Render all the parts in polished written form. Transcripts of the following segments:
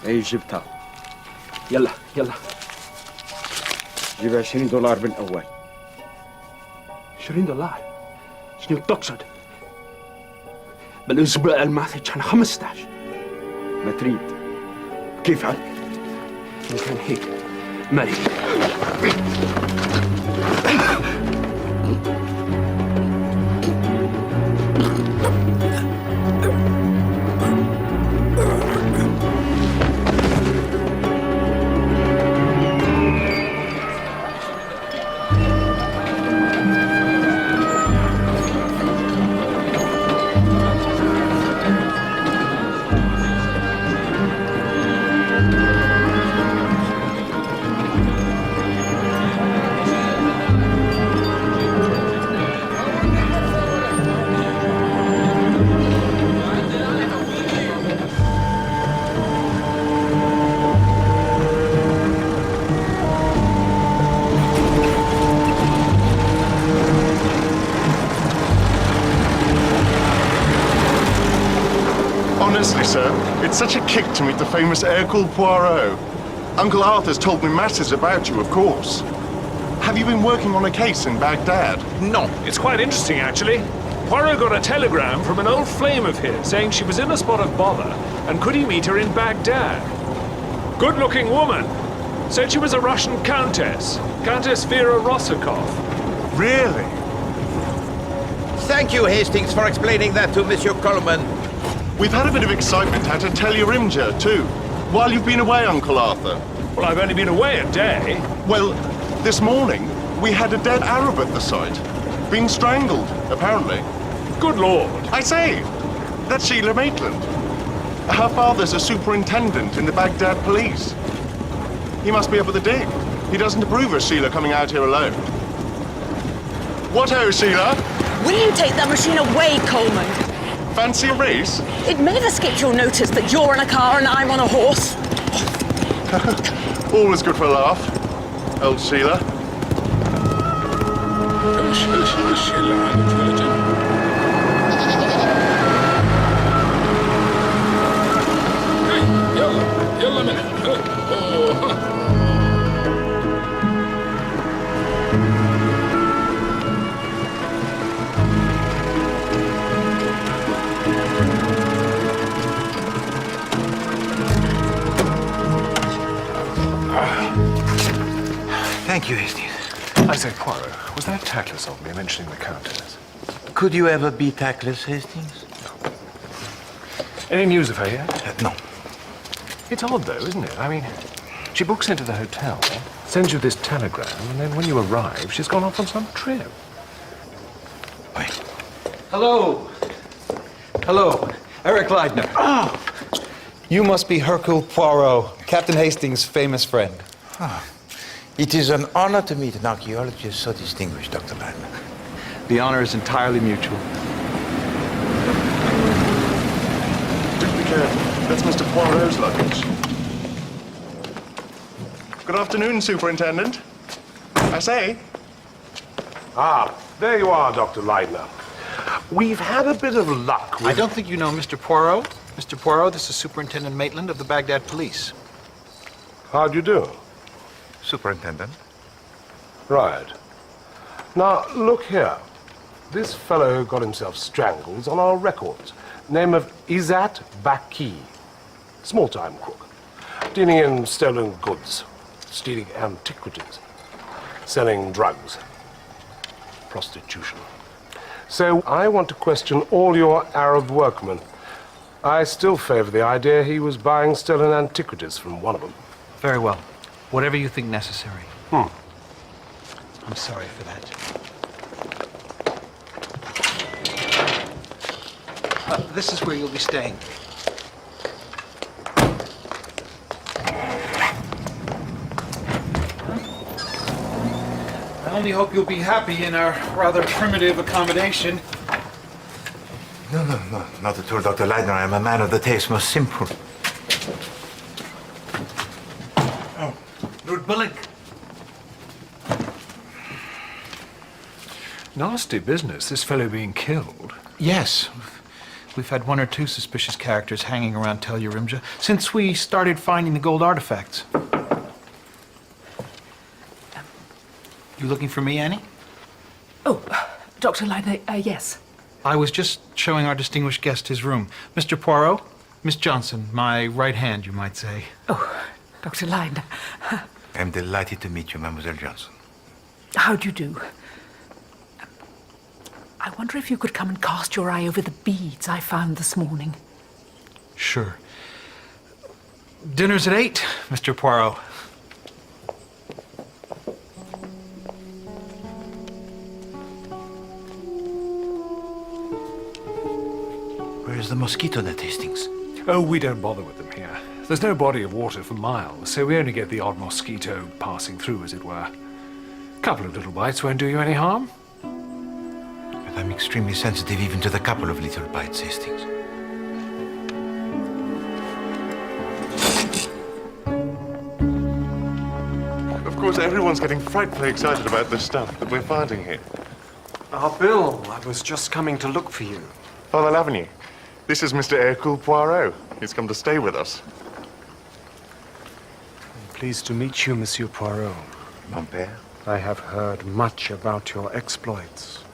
اي جبتها. يلا يلا. جيب $20 بالأول. $20؟ شنو تقصد؟ بالأسبوع الماضي كان 15. ما تريد. كيف عاد؟ إن كان هيك مريض. Honestly, sir, it's such a kick to meet the famous Hercule Poirot. Uncle Arthur's told me masses about you, of course. Have you been working on a case in Baghdad? No, it's quite interesting, actually. Poirot got a telegram from an old flame of his saying she was in a spot of bother and could he meet her in Baghdad. Good-looking woman. Said she was a Russian countess, Countess Vera Rosakov. Really? Thank you, Hastings, for explaining that to Monsieur Coleman. We've had a bit of excitement out at Tellurimja, too, while you've been away, Uncle Arthur. Well, I've only been away a day. Well, this morning, we had a dead Arab at the site. Being strangled, apparently. Good Lord. I say, that's Sheila Maitland. Her father's a superintendent in the Baghdad police. He must be up at the dig. He doesn't approve of Sheila coming out here alone. What-ho, Sheila? Will you take that machine away, Coleman? Fancy a race? It may have escaped your notice that you're in a car and I'm on a horse. All is good for a laugh, old Sheila. Thank you, Hastings. I say, Poirot, was that tactless of me mentioning the Countess? Could you ever be tactless, Hastings? Any news of her yet? No. It's odd, though, isn't it? I mean, she books into the hotel, sends you this telegram, and then when you arrive, she's gone off on some trip. Wait. Hello. Hello. Eric Leidner. Oh. You must be Hercule Poirot, Captain Hastings' famous friend. Ah. It is an honor to meet an archaeologist so distinguished, Dr. Leidner. The honor is entirely mutual. Do be careful. That's Mr. Poirot's luggage. Good afternoon, Superintendent. I say. Ah, there you are, Dr. Leidner. We've had a bit of luck with... I don't think you know Mr. Poirot. Mr. Poirot, this is Superintendent Maitland of the Baghdad Police. How do you do? Superintendent. Right. Now, look here. This fellow got himself strangled on our records. Name of Izzat Baki. Small-time crook. Dealing in stolen goods. Stealing antiquities. Selling drugs. Prostitution. So I want to question all your Arab workmen. I still favor the idea he was buying stolen antiquities from one of them. Very well. Whatever you think necessary. I'm sorry for that. This is where you'll be staying. I only hope you'll be happy in our rather primitive accommodation. No, not at all, Dr. Leidner. I'm a man of the taste, most simple. Oh, Lord Bullock. Nasty business, this fellow being killed. Yes. We've had one or two suspicious characters hanging around Tel Yerimja since we started finding the gold artifacts. You looking for me, Annie? Oh, Dr. Leitner, yes. I was just showing our distinguished guest his room. Mr. Poirot, Miss Johnson, my right hand, you might say. Oh, Dr. Leitner. I'm delighted to meet you, Mademoiselle Johnson. How do you do? I wonder if you could come and cast your eye over the beads I found this morning. Sure. Dinner's at 8, Mr. Poirot. Where's the mosquito net, Hastings? Oh, we don't bother with them here. There's no body of water for miles, so we only get the odd mosquito passing through, as it were. A couple of little bites won't do you any harm. But I'm extremely sensitive even to the couple of little bites, Hastings. Of course, everyone's getting frightfully excited about this stuff that we're finding here. Bill, I was just coming to look for you. Father Lavigny, this is Mr. Hercule Poirot. He's come to stay with us. I'm pleased to meet you, Monsieur Poirot. Mon père? I have heard much about your exploits.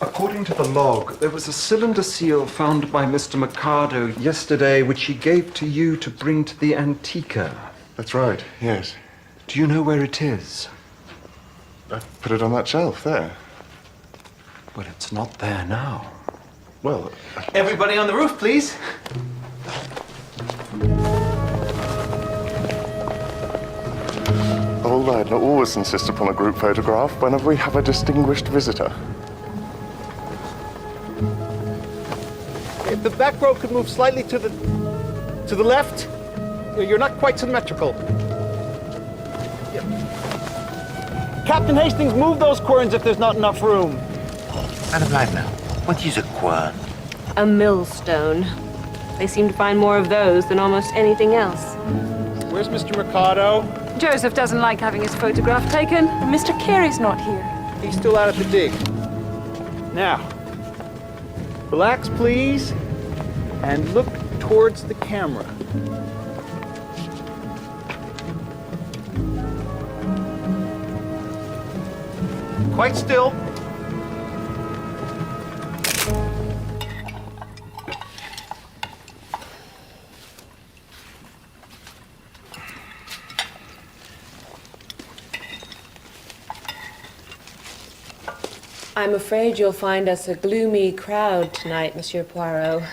According to the log, there was a cylinder seal found by Mr. Mercado yesterday, which he gave to you to bring to the Antica. That's right, yes. Do you know where it is? I put it on that shelf there. But it's not there now. Well, Everybody on the roof, please. Old Leitner always insists upon a group photograph whenever we have a distinguished visitor. If the back row could move slightly to the left, you're not quite symmetrical. Yeah. Captain Hastings, move those querns if there's not enough room. Madame Leitner, what is a quern? A millstone. They seem to find more of those than almost anything else. Where's Mr. Mercado? Joseph doesn't like having his photograph taken. Mr. Carey's not here. He's still out at the dig. Now, relax, please, and look towards the camera. Quite still. I'm afraid you'll find us a gloomy crowd tonight, Monsieur Poirot.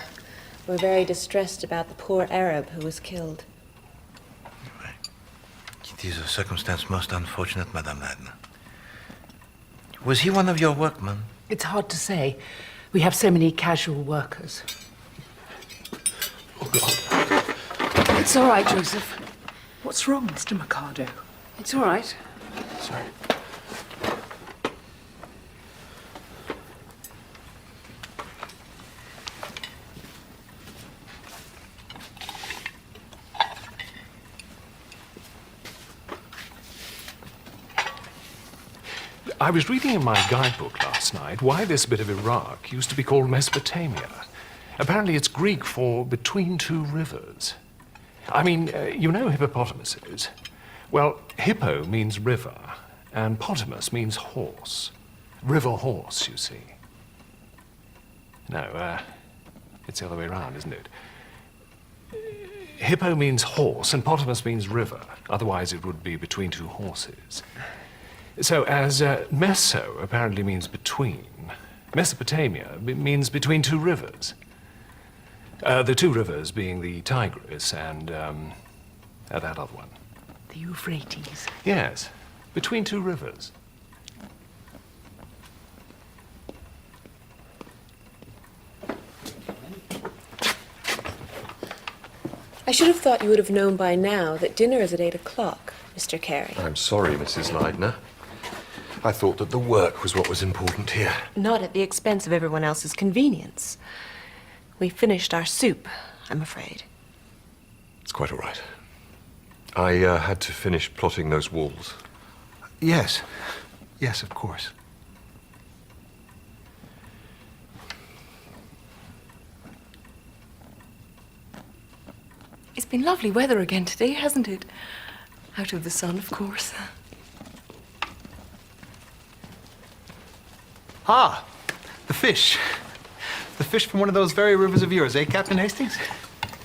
We're very distressed about the poor Arab who was killed. It is a circumstance most unfortunate, Madame Leitner. Was he one of your workmen? It's hard to say. We have so many casual workers. Oh, God. It's all right, Joseph. What's wrong, Mr. Mercado? It's all right. Sorry. I was reading in my guidebook last night why this bit of Iraq used to be called Mesopotamia. Apparently it's Greek for between two rivers. I mean, you know hippopotamuses. Well, hippo means river, and potamus means horse. River horse, you see. No, it's the other way around, isn't it? Hippo means horse, and potamus means river. Otherwise it would be between two horses. So, as Meso apparently means between, Mesopotamia means between two rivers. The two rivers being the Tigris and that other one. The Euphrates. Yes, between two rivers. I should have thought you would have known by now that dinner is at 8 o'clock, Mr. Carey. I'm sorry, Mrs. Leitner. I thought that the work was what was important here. Not at the expense of everyone else's convenience. We finished our soup, I'm afraid. It's quite all right. I had to finish plotting those walls. Yes. Yes, of course. been lovely weather again today, hasn't it? Out of the sun, of course. Ah, the fish. The fish from one of those very rivers of yours, eh, Captain Hastings?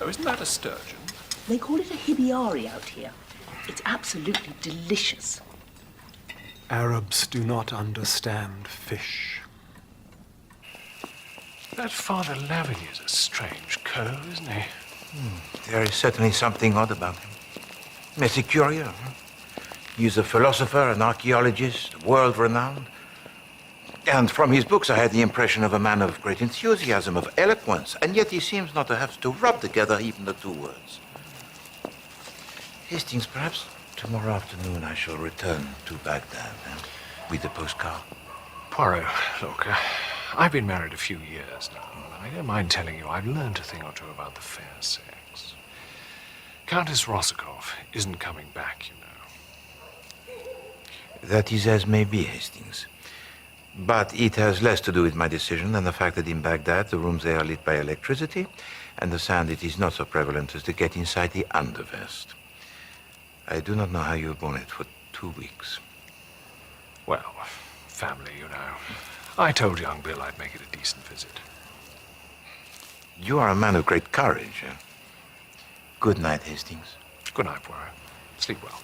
Oh, isn't that a sturgeon? They call it a hibiari out here. It's absolutely delicious. Arabs do not understand fish. That Father Lavigny's a strange cove, isn't he? There is certainly something odd about him. Mais c'est curieux. He's a philosopher, an archaeologist, world-renowned. And from his books, I had the impression of a man of great enthusiasm, of eloquence, and yet he seems not to have to rub together even the two words. Hastings, perhaps tomorrow afternoon I shall return to Baghdad with the postcard. Poirot, look, I've been married a few years now, and I don't mind telling you I've learned a thing or two about the fair sex. Countess Rosikoff isn't coming back, you know. That is as may be, Hastings. But it has less to do with my decision than the fact that in Baghdad the rooms there are lit by electricity, and the sound it is not so prevalent as to get inside the undervest. I do not know how you've borne it for 2 weeks. Well, family, you know. I told young Bill I'd make it a decent visit. You are a man of great courage. Good night, Hastings. Good night, Poirot. Sleep well.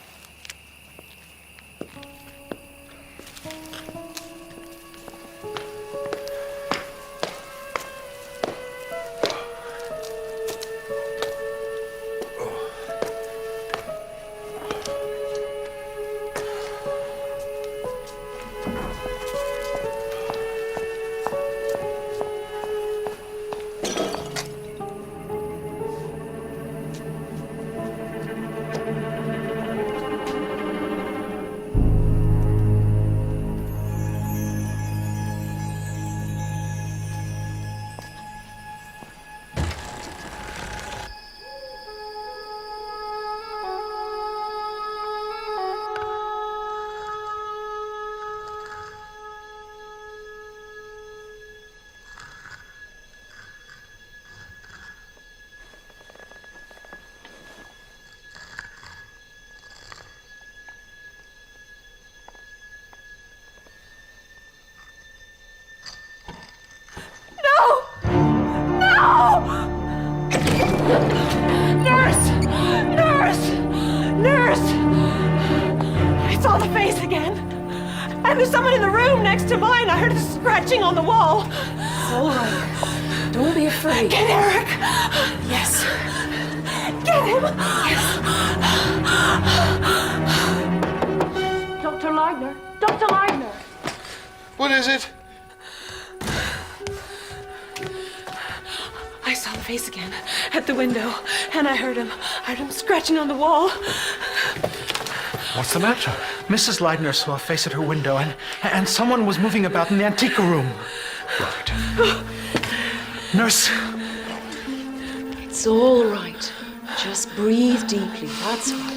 There's someone in the room next to mine. I heard a scratching on the wall. It's all right. Don't be afraid. Get Eric. Yes. Get him. Yes. Dr. Leibner. Dr. Leibner. What is it? I saw the face again at the window, and I heard him scratching on the wall. What's the matter? Mrs. Leibner saw a face at her window, and someone was moving about in the Antiqua room. Right. Nurse. It's all right. Just breathe deeply. That's right.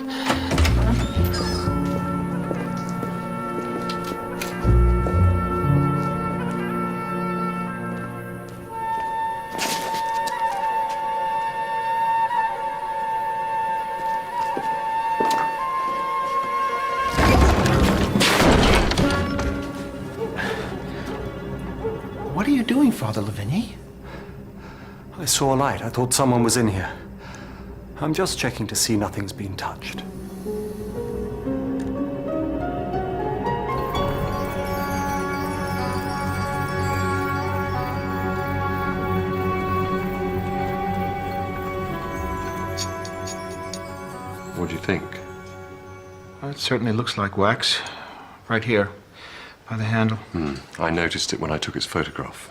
What are you doing, Father Lavigny? I saw a light. I thought someone was in here. I'm just checking to see nothing's been touched. What do you think? Well, it certainly looks like wax. Right here, by the handle. I noticed it when I took its photograph.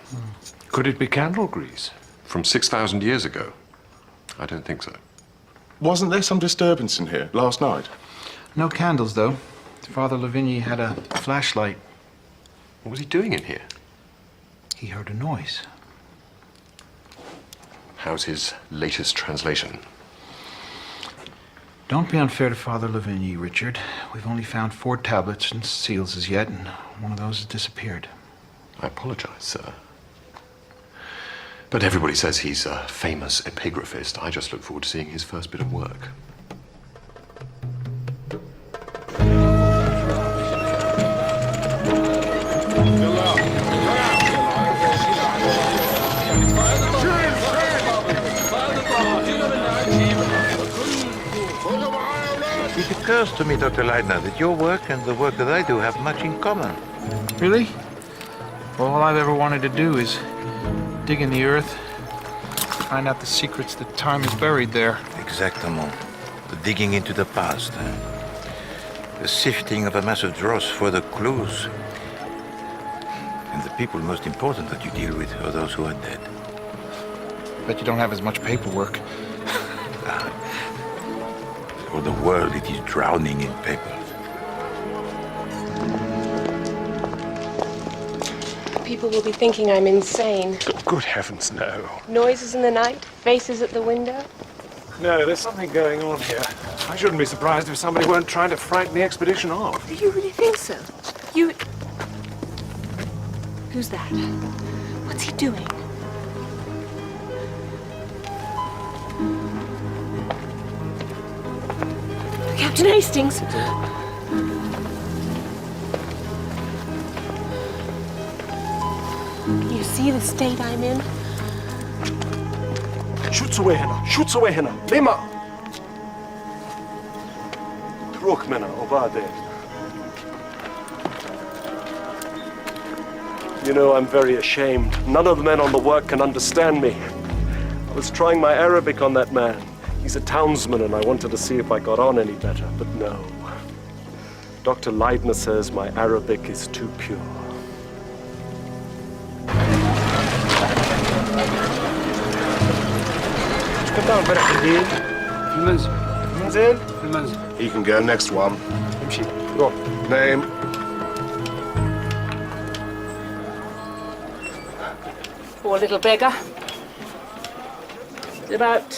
Could it be candle grease? From 6,000 years ago? I don't think so. Wasn't there some disturbance in here last night? No candles, though. Father Lavigny had a flashlight. What was he doing in here? He heard a noise. How's his latest translation? Don't be unfair to Father Lavigny, Richard. We've only found 4 tablets and seals as yet, and 1 of those has disappeared. I apologize, sir. But everybody says he's a famous epigraphist. I just look forward to seeing his first bit of work. It occurs to me, Dr. Leitner, that your work and the work that I do have much in common. Really? Well, all I've ever wanted to do is dig in the earth, find out the secrets that time has buried there. Exactement. The digging into the past. The sifting of a mass of dross for the clues. And the people most important that you deal with are those who are dead. Bet you don't have as much paperwork. For the world, it is drowning in paper. People will be thinking I'm insane. Good heavens, no. Noises in the night, faces at the window. No, there's something going on here. I shouldn't be surprised if somebody weren't trying to frighten the expedition off. Do you really think so? You... Who's that? What's he doing? Captain Hastings! You see the state I'm in? شوتسوا هنا شوتسوا هنا لما تروح منها وبعدين. You know, I'm very ashamed. None of the men on the work can understand me. I was trying my Arabic on that man. He's a townsman and I wanted to see if I got on any better, but no. Dr. Leitner says my Arabic is too pure. He can go next one. Go. Name? Poor little beggar. About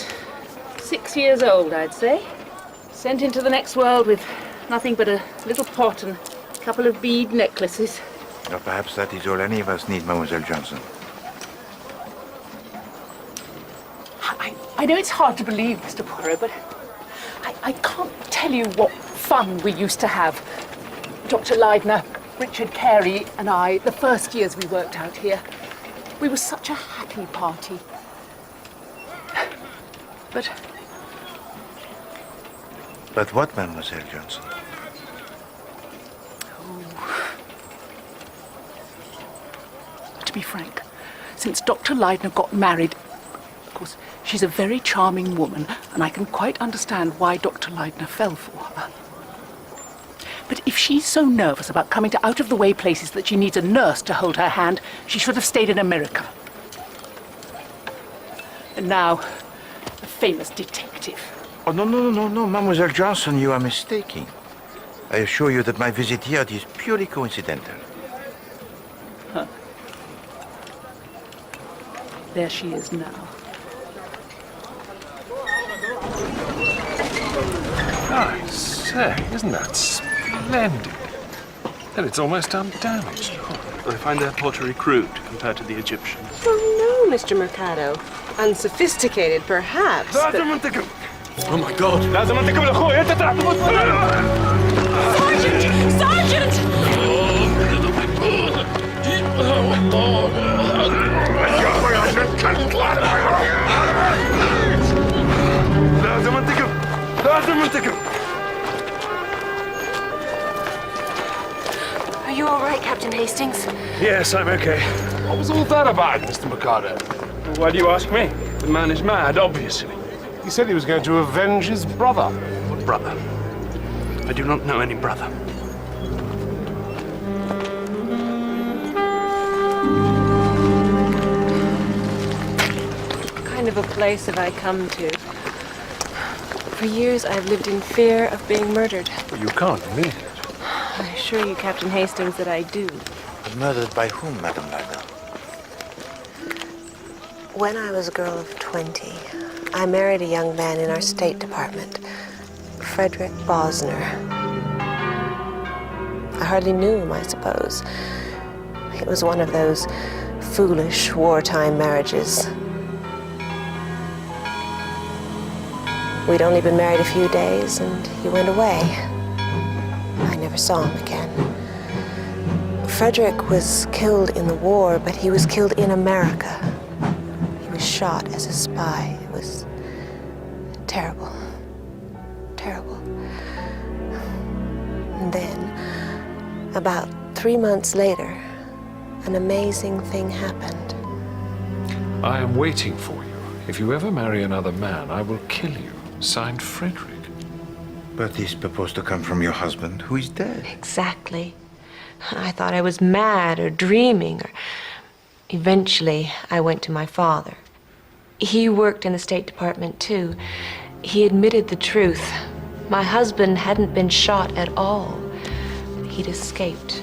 6 years old, I'd say. Sent into the next world with nothing but a little pot and a couple of bead necklaces. Or perhaps that is all any of us need, Mademoiselle Johnson. I know it's hard to believe, Mr. Poirot, but I can't tell you what fun we used to have. Dr. Leitner, Richard Carey and I, the first years we worked out here. We were such a happy party. But what, Mademoiselle Johnson? To be frank, since Dr. Leitner got married, of course, she's a very charming woman, and I can quite understand why Dr. Leitner fell for her. But if she's so nervous about coming to out-of-the-way places that she needs a nurse to hold her hand, she should have stayed in America. And now, the famous detective. Oh, no, Mademoiselle Johnson, you are mistaken. I assure you that my visit here is purely coincidental. Huh. There she is now. I say, isn't that splendid? And it's almost undamaged. I find their pottery crude compared to the Egyptians. Oh no, Mr. Mercado. Unsophisticated, perhaps, but... Oh my God! Sergeant! Sergeant! Are you all right, Captain Hastings? Yes, I'm okay. What was all that about, Mr. Mercado? Why do you ask me? The man is mad, obviously. He said he was going to avenge his brother. What brother? I do not know any brother. What kind of a place have I come to? For years, I've lived in fear of being murdered. Well, you can't mean it. I assure you, Captain Hastings, that I do. Murdered by whom, Madame Leitner? When I was a girl of 20, I married a young man in our State Department, Frederick Bosner. I hardly knew him, I suppose. It was one of those foolish wartime marriages. We'd only been married a few days, and he went away. I never saw him again. Frederick was killed in the war, but he was killed in America. He was shot as a spy. It was terrible. Terrible. And then, about 3 months later, an amazing thing happened. I am waiting for you. If you ever marry another man, I will kill you. Signed, Frederick. But he's supposed to come from your husband, who is dead. Exactly. I thought I was mad or dreaming. Eventually, I went to my father. He worked in the State Department, too. He admitted the truth. My husband hadn't been shot at all. He'd escaped.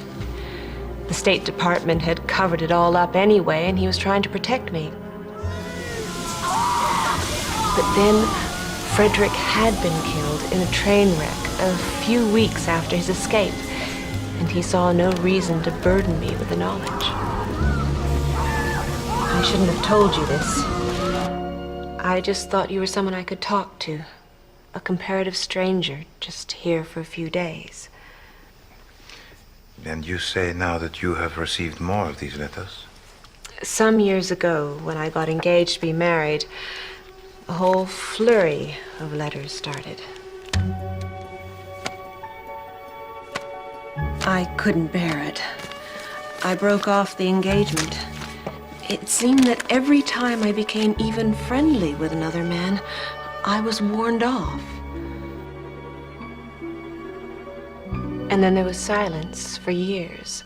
The State Department had covered it all up anyway, and he was trying to protect me. But then, Frederick had been killed in a train wreck a few weeks after his escape, and he saw no reason to burden me with the knowledge. I shouldn't have told you this. I just thought you were someone I could talk to. A comparative stranger, just here for a few days. And you say now that you have received more of these letters? Some years ago, when I got engaged to be married, a whole flurry of letters started. I couldn't bear it. I broke off the engagement. It seemed that every time I became even friendly with another man, I was warned off. And then there was silence for years.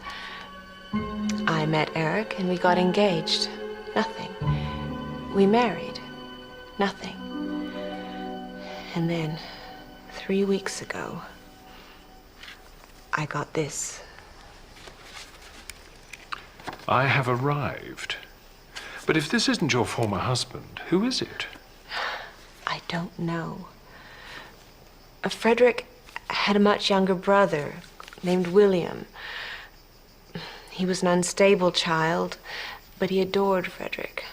I met Eric and we got engaged. Nothing. We married. Nothing. And then, 3 weeks ago, I got this. I have arrived. But if this isn't your former husband, who is it? I don't know. Frederick had a much younger brother named William. He was an unstable child, but he adored Frederick.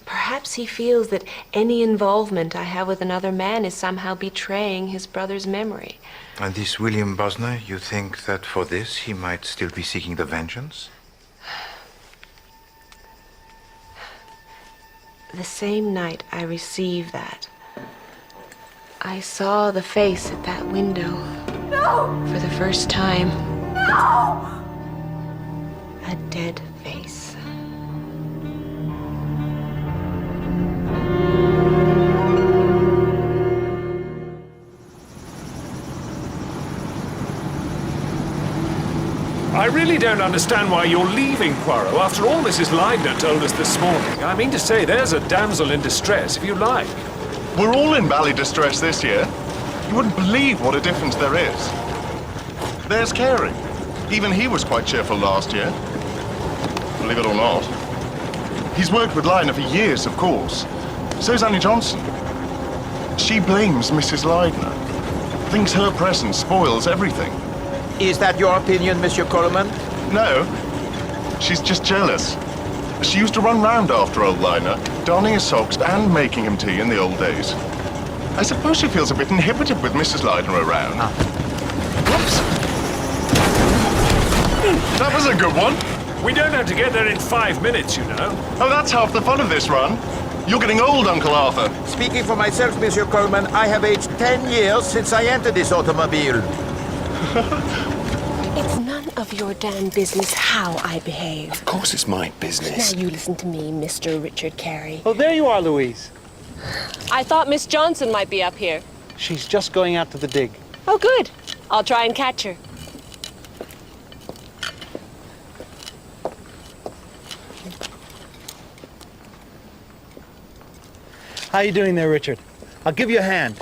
Perhaps he feels that any involvement I have with another man is somehow betraying his brother's memory. And this William Bosner, you think that for this he might still be seeking the vengeance? The same night I received that, I saw the face at that window. No! For the first time. No! A dead face. I really don't understand why you're leaving, Poirot. After all Mrs. Leidner told us this morning. I mean to say, there's a damsel in distress, if you like. We're all in bally distress this year. You wouldn't believe what a difference there is. There's Carey. Even he was quite cheerful last year. Believe it or not. He's worked with Leidner for years, of course. So's Annie Johnson. She blames Mrs. Leidner. Thinks her presence spoils everything. Is that your opinion, Monsieur Coleman? No. She's just jealous. She used to run round after old Leidner, donning his socks and making him tea in the old days. I suppose she feels a bit inhibited with Mrs. Leidner around. Whoops! That was a good one. We don't have to get there in 5 minutes, you know. Oh, that's half the fun of this run. You're getting old, Uncle Arthur. Speaking for myself, Monsieur Coleman, I have aged 10 years since I entered this automobile. It's none of your damn business how I behave. Of course it's my business. Now you listen to me, Mr. Richard Carey. Oh, there you are, Louise. I thought Miss Johnson might be up here. She's just going out to the dig. Oh, good. I'll try and catch her. How you doing there, Richard? I'll give you a hand.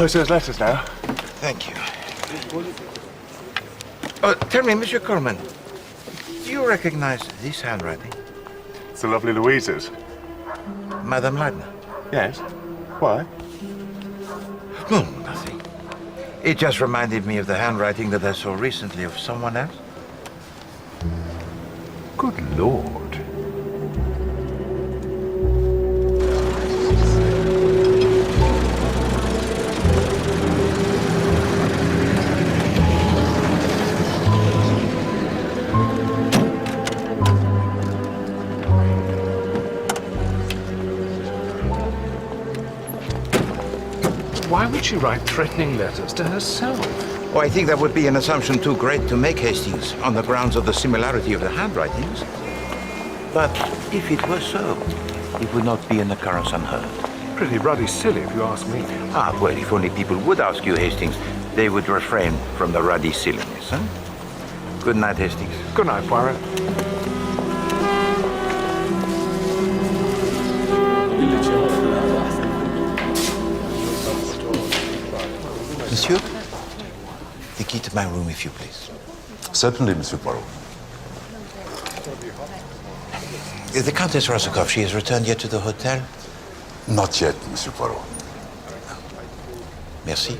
close those letters now. Thank you. Oh, tell me, Monsieur Coleman, do you recognize this handwriting? It's the lovely Louise's. Madame Leitner? Yes. Why? No, nothing. It just reminded me of the handwriting that I saw recently of someone else. Good Lord. Why would she write threatening letters to herself? Oh, I think that would be an assumption too great to make, Hastings, on the grounds of the similarity of the handwritings. But if it were so, it would not be an occurrence unheard. Pretty ruddy silly, if you ask me. Ah, well, if only people would ask you, Hastings, they would refrain from the ruddy silliness, huh? Good night, Hastings. Good night, Poirot. Monsieur, the key to my room, if you please. Certainly, Monsieur Poirot. The Countess Rosikoff, she has returned yet to the hotel? Not yet, Monsieur Poirot. Merci.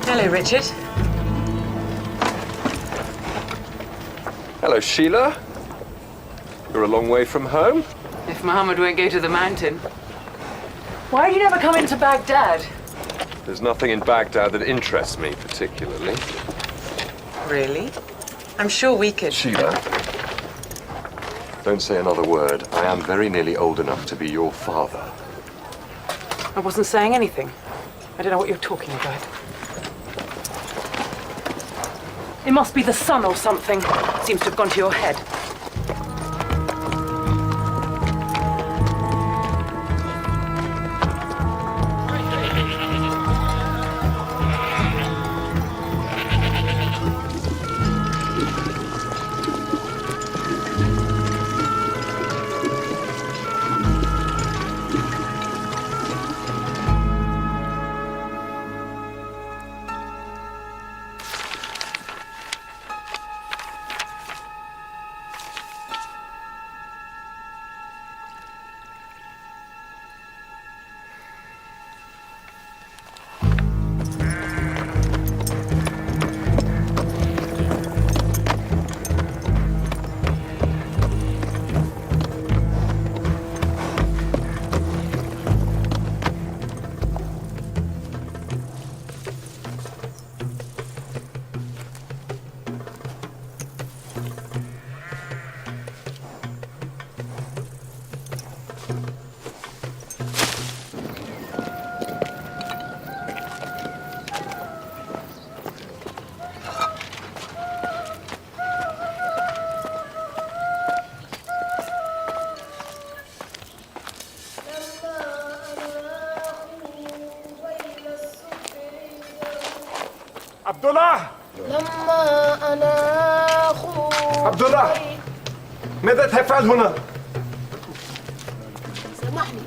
Hello, Richard. Hello, Sheila. You're a long way from home. If Muhammad won't go to the mountain. Why do you never come into Baghdad? There's nothing in Baghdad that interests me particularly. Really? I'm sure we could. Sheila, don't say another word. I am very nearly old enough to be your father. I wasn't saying anything. I don't know what you're talking about. It must be the sun or something. Seems to have gone to your head. عبد الله لما أنا أخو عبد الله ماذا تفعل هنا؟ سامحني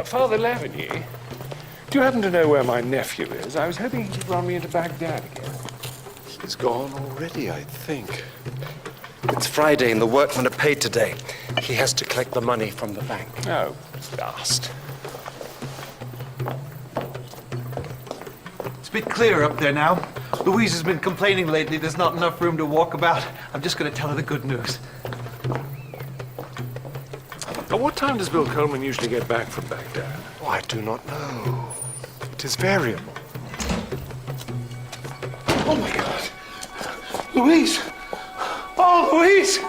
Father Lavigny, do you happen to know where my nephew is? I was hoping he'd run me into Baghdad again. He's gone already, I think. It's Friday and the workmen are paid today. He has to collect the money from the bank. Oh, blast. It's a bit clearer up there now. Louise has been complaining lately there's not enough room to walk about. I'm just going to tell her the good news. At what time does Bill Coleman usually get back from Baghdad? Oh, I do not know. It is variable. Oh my God! Louise! Oh, Louise!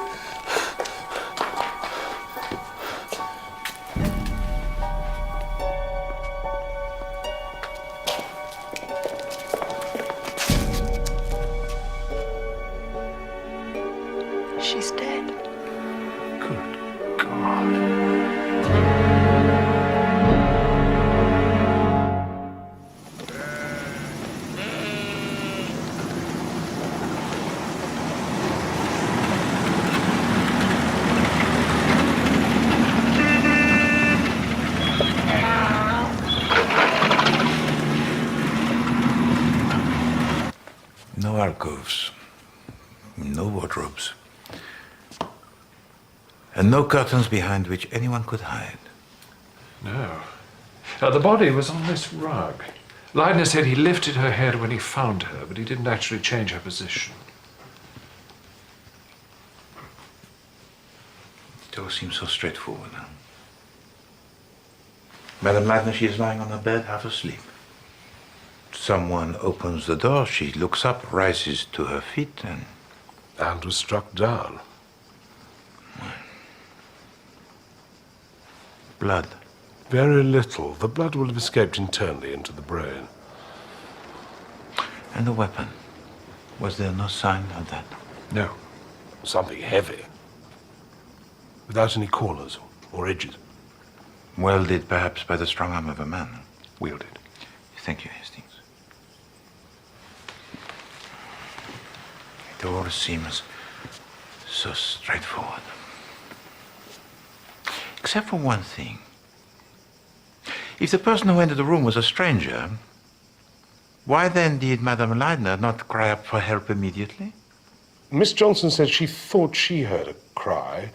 She's dead. Good God. No alcoves, no wardrobes, and no curtains behind which anyone could hide. No. The body was on this rug. Leidner said he lifted her head when he found her, but he didn't actually change her position. It all seems so straightforward now. Madame Leidner, she is lying on her bed, half asleep. Someone opens the door, she looks up, rises to her feet, And was struck down. Blood. Very little. The blood will have escaped internally into the brain. And the weapon? Was there no sign of that? No. Something heavy. Without any corners or edges. Welded perhaps by the strong arm of a man. Wielded. Thank you, Hastings. It all seems so straightforward. Except for one thing. If the person who entered the room was a stranger, why then did Madame Leidner not cry up for help immediately? Miss Johnson said she thought she heard a cry.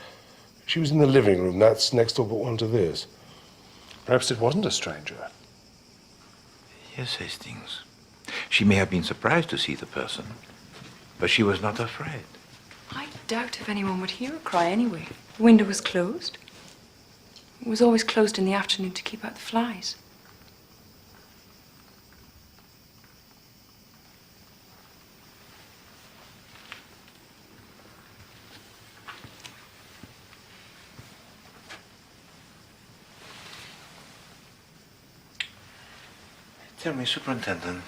She was in the living room. That's next door but one to this. Perhaps it wasn't a stranger. Yes, Hastings. She may have been surprised to see the person, but she was not afraid. I doubt if anyone would hear a cry anyway. The window was closed. It was always closed in the afternoon to keep out the flies. Tell me, Superintendent,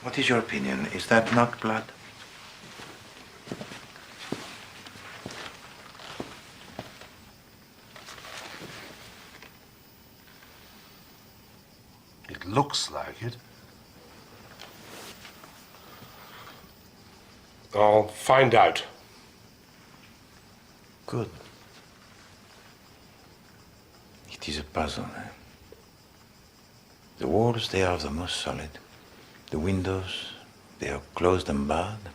what is your opinion? Is that not blood? It looks like it. I'll find out. Good. It is a puzzle, eh? The walls, they are the most solid. The windows, they are closed and barred.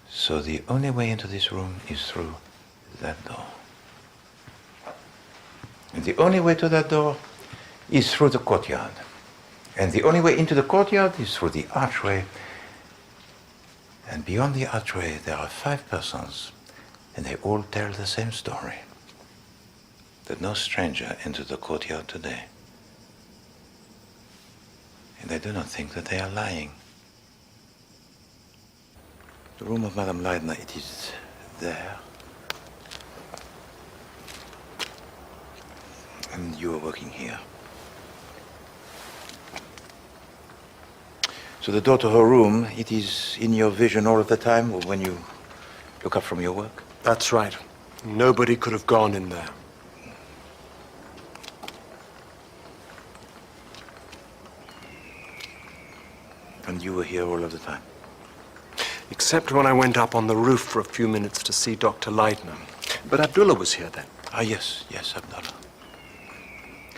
So the only way into this room is through that door. And the only way to that door is through the courtyard. And the only way into the courtyard is through the archway. And beyond the archway, there are 5 persons, and they all tell the same story. That no stranger entered the courtyard today. And I do not think that they are lying. The room of Madame Leidner, it is there. And you are working here. So the door to her room, it is in your vision all of the time when you look up from your work? That's right. Nobody could have gone in there. And you were here all of the time? Except when I went up on the roof for a few minutes to see Dr. Leidner. But Abdullah was here then. Ah, yes, Abdullah.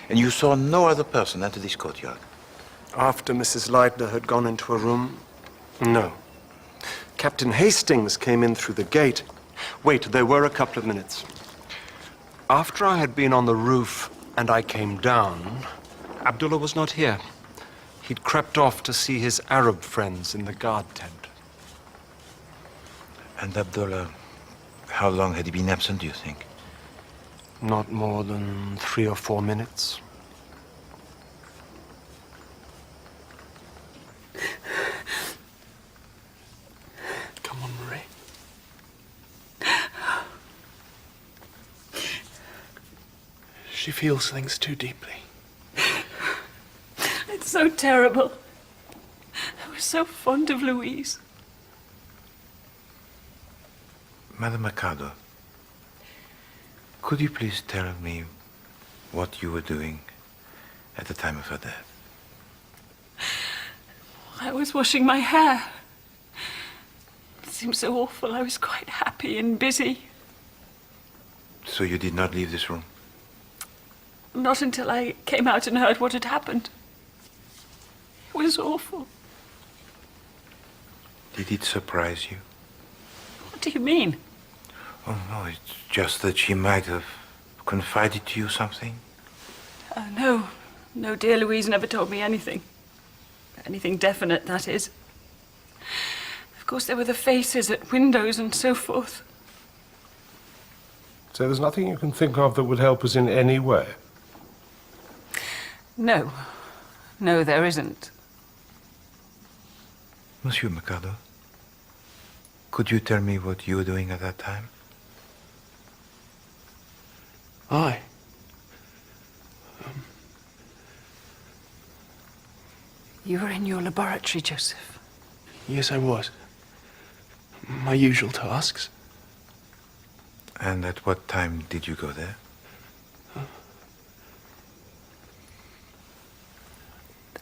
And you saw no other person enter this courtyard? After Mrs. Leitner had gone into a room? No. Captain Hastings came in through the gate. Wait, there were a couple of minutes. After I had been on the roof and I came down, Abdullah was not here. He'd crept off to see his Arab friends in the guard tent. And Abdullah, how long had he been absent, do you think? Not more than 3 or 4 minutes. Come on, Marie. She feels things too deeply. It's so terrible. I was so fond of Louise. Madame Mercado, could you please tell me what you were doing at the time of her death? I was washing my hair. It seemed so awful. I was quite happy and busy. So you did not leave this room? Not until I came out and heard what had happened. It was awful. Did it surprise you? What do you mean? Oh, no, it's just that she might have confided to you something. No. No, dear Louise never told me anything. Anything definite, that is. Of course, there were the faces at windows and so forth. So there's nothing you can think of that would help us in any way? No. No, there isn't. Monsieur Mercado, could you tell me what you were doing at that time? I? You were in your laboratory, Joseph. Yes, I was. My usual tasks. And at what time did you go there?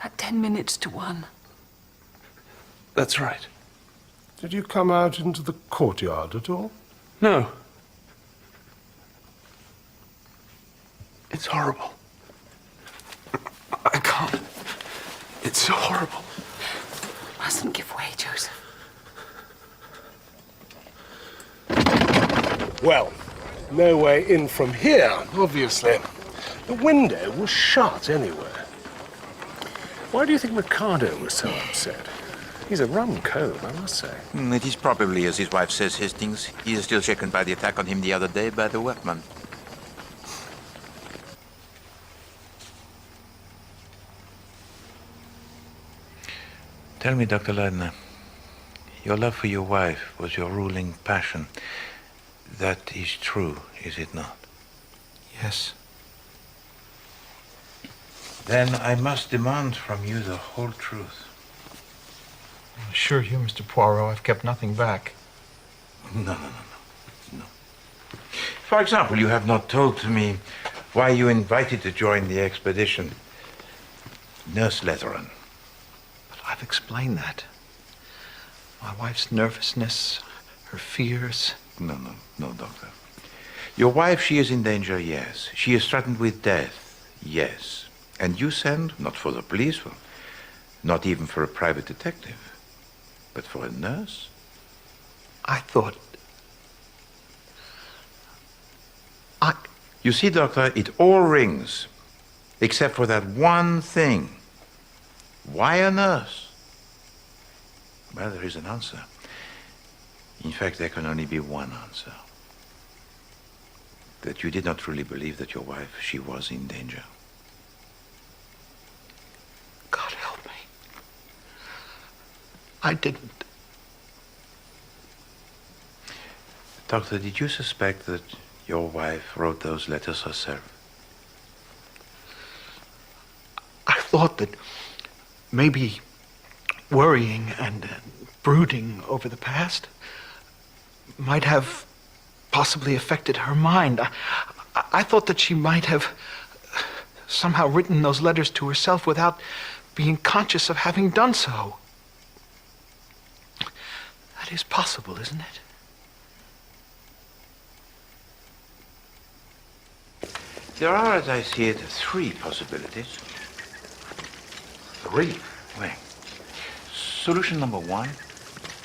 At 10 minutes to 1. That's right. Did you come out into the courtyard at all? No. It's horrible. I can't. It's so horrible. You mustn't give way, Joseph. Well, no way in from here, obviously. The window was shut anyway. Why do you think Mercado was so upset? He's a rum cove, I must say. It is probably, as his wife says, Hastings. He is still shaken by the attack on him the other day by the workman. Tell me, Dr. Leitner, your love for your wife was your ruling passion. That is true, is it not? Yes. Then I must demand from you the whole truth. I assure you, Mr. Poirot, I've kept nothing back. No. For example, you have not told to me why you invited to join the expedition Nurse Letheran. But I've explained that. My wife's nervousness, her fears. No, Doctor. Your wife, she is in danger, yes. She is threatened with death, yes. And you send, not for the police, not even for a private detective, but for a nurse? I thought... You see, Doctor, it all rings, except for that one thing. Why a nurse? Well, there is an answer. In fact, there can only be one answer. That you did not truly believe that your wife, she was in danger. God help me. I didn't. Doctor, did you suspect that your wife wrote those letters herself? I thought that maybe worrying and brooding over the past might have possibly affected her mind. I thought that she might have somehow written those letters to herself without being conscious of having done so. That is possible, isn't it? There are, as I see it, three possibilities. Three? Well, solution number one,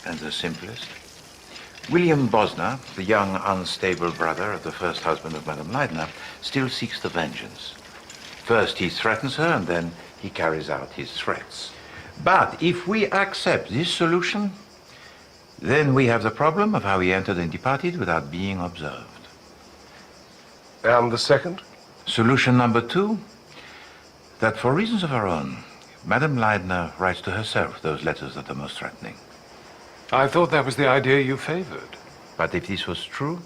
and the simplest. William Bosner, the young, unstable brother of the first husband of Madame Leidner, still seeks the vengeance. First he threatens her, and then he carries out his threats. But if we accept this solution, then we have the problem of how he entered and departed without being observed. And the second? Solution number two, that for reasons of her own, Madame Leidner writes to herself those letters that are most threatening. I thought that was the idea you favored. But if this was true,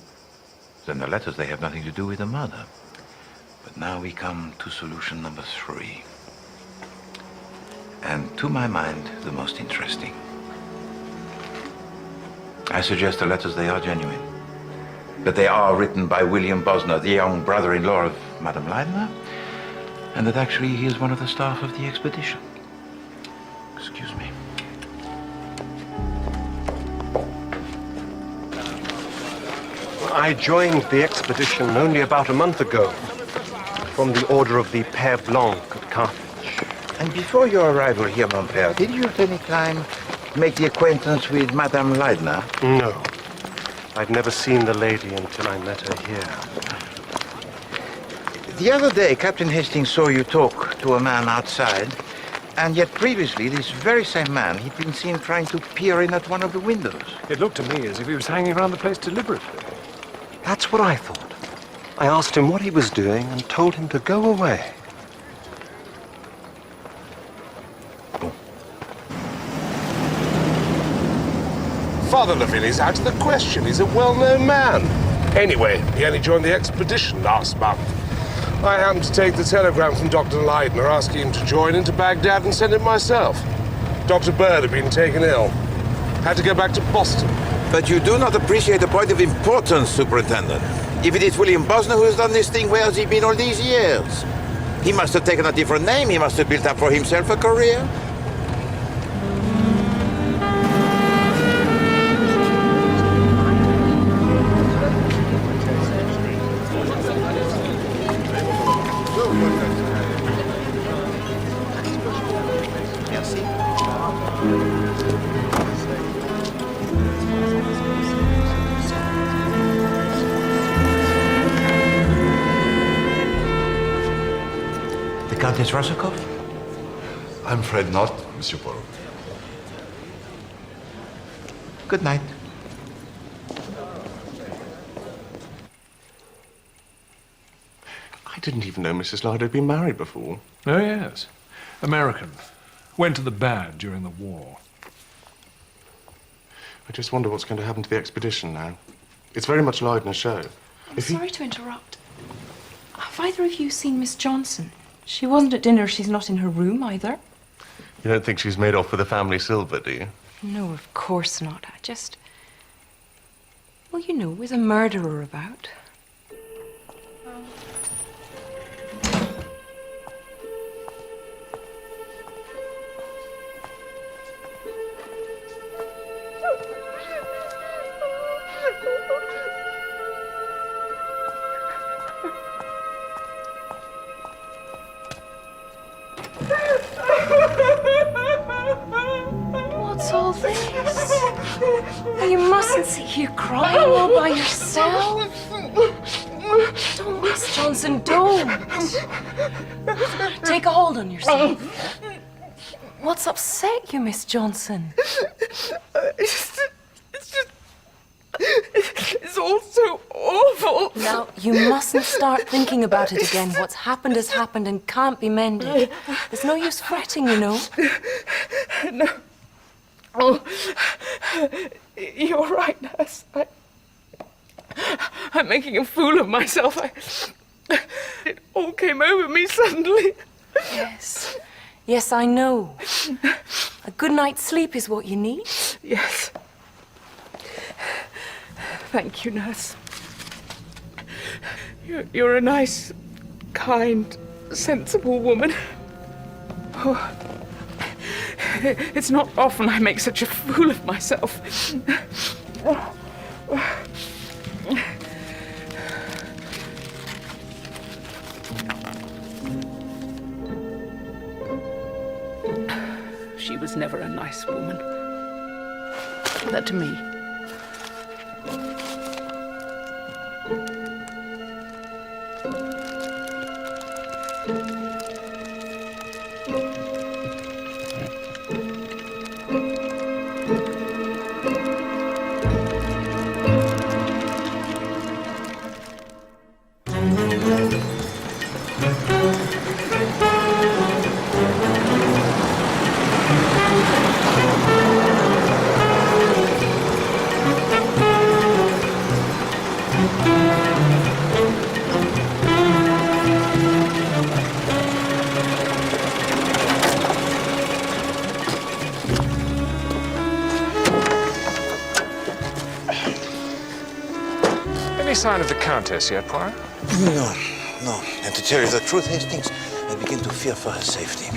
then the letters, they have nothing to do with the murder. But now we come to solution number three. And to my mind, the most interesting. I suggest the letters, they are genuine. That they are written by William Bosner, the young brother-in-law of Madame Leidner, and that actually he is one of the staff of the expedition. Excuse me. I joined the expedition only about a month ago, from the order of the Père Blanc at Carthage. And before your arrival here, mon père, did you at any time make the acquaintance with Madame Leidner? No. I'd never seen the lady until I met her here. The other day, Captain Hastings saw you talk to a man outside, and yet previously, this very same man, he'd been seen trying to peer in at one of the windows. It looked to me as if he was hanging around the place deliberately. That's what I thought. I asked him what he was doing and told him to go away. Father Levin is out of the question. He's a well-known man. Anyway, he only joined the expedition last month. I happened to take the telegram from Dr. Leidner asking him to join into Baghdad and send it myself. Dr. Bird had been taken ill. Had to go back to Boston. But you do not appreciate the point of importance, Superintendent. If it is William Bosner who has done this thing, where has he been all these years? He must have taken a different name. He must have built up for himself a career. Countess Rosakov? I'm afraid not, Monsieur Poirot. Good night. I didn't even know Mrs. Leidner had been married before. Oh, yes. American. Went to the bad during the war. I just wonder what's going to happen to the expedition now. It's very much Leidner's show. I'm sorry to interrupt. Have either of you seen Miss Johnson? She wasn't at dinner. She's not in her room either. You don't think she's made off with the family silver, do you? No, of course not. I just... Well, you know, with a murderer about. What's all this? Oh, you mustn't sit here crying all by yourself. Don't, Miss Johnson, don't. Take a hold on yourself. What's upset you, Miss Johnson? It's all so awful. Now, you mustn't start thinking about it again. What's happened has happened and can't be mended. There's no use fretting, you know. No. Oh, you're right, nurse. I'm making a fool of myself. It all came over me suddenly. Yes. Yes, I know. A good night's sleep is what you need. Yes. Thank you, nurse. You're a nice, kind, sensible woman. Oh, it's not often I make such a fool of myself. she was never a nice woman. That to me. Any sign of the Countess yet, Poirot? No. And to tell you the truth, Hastings, I begin to fear for her safety.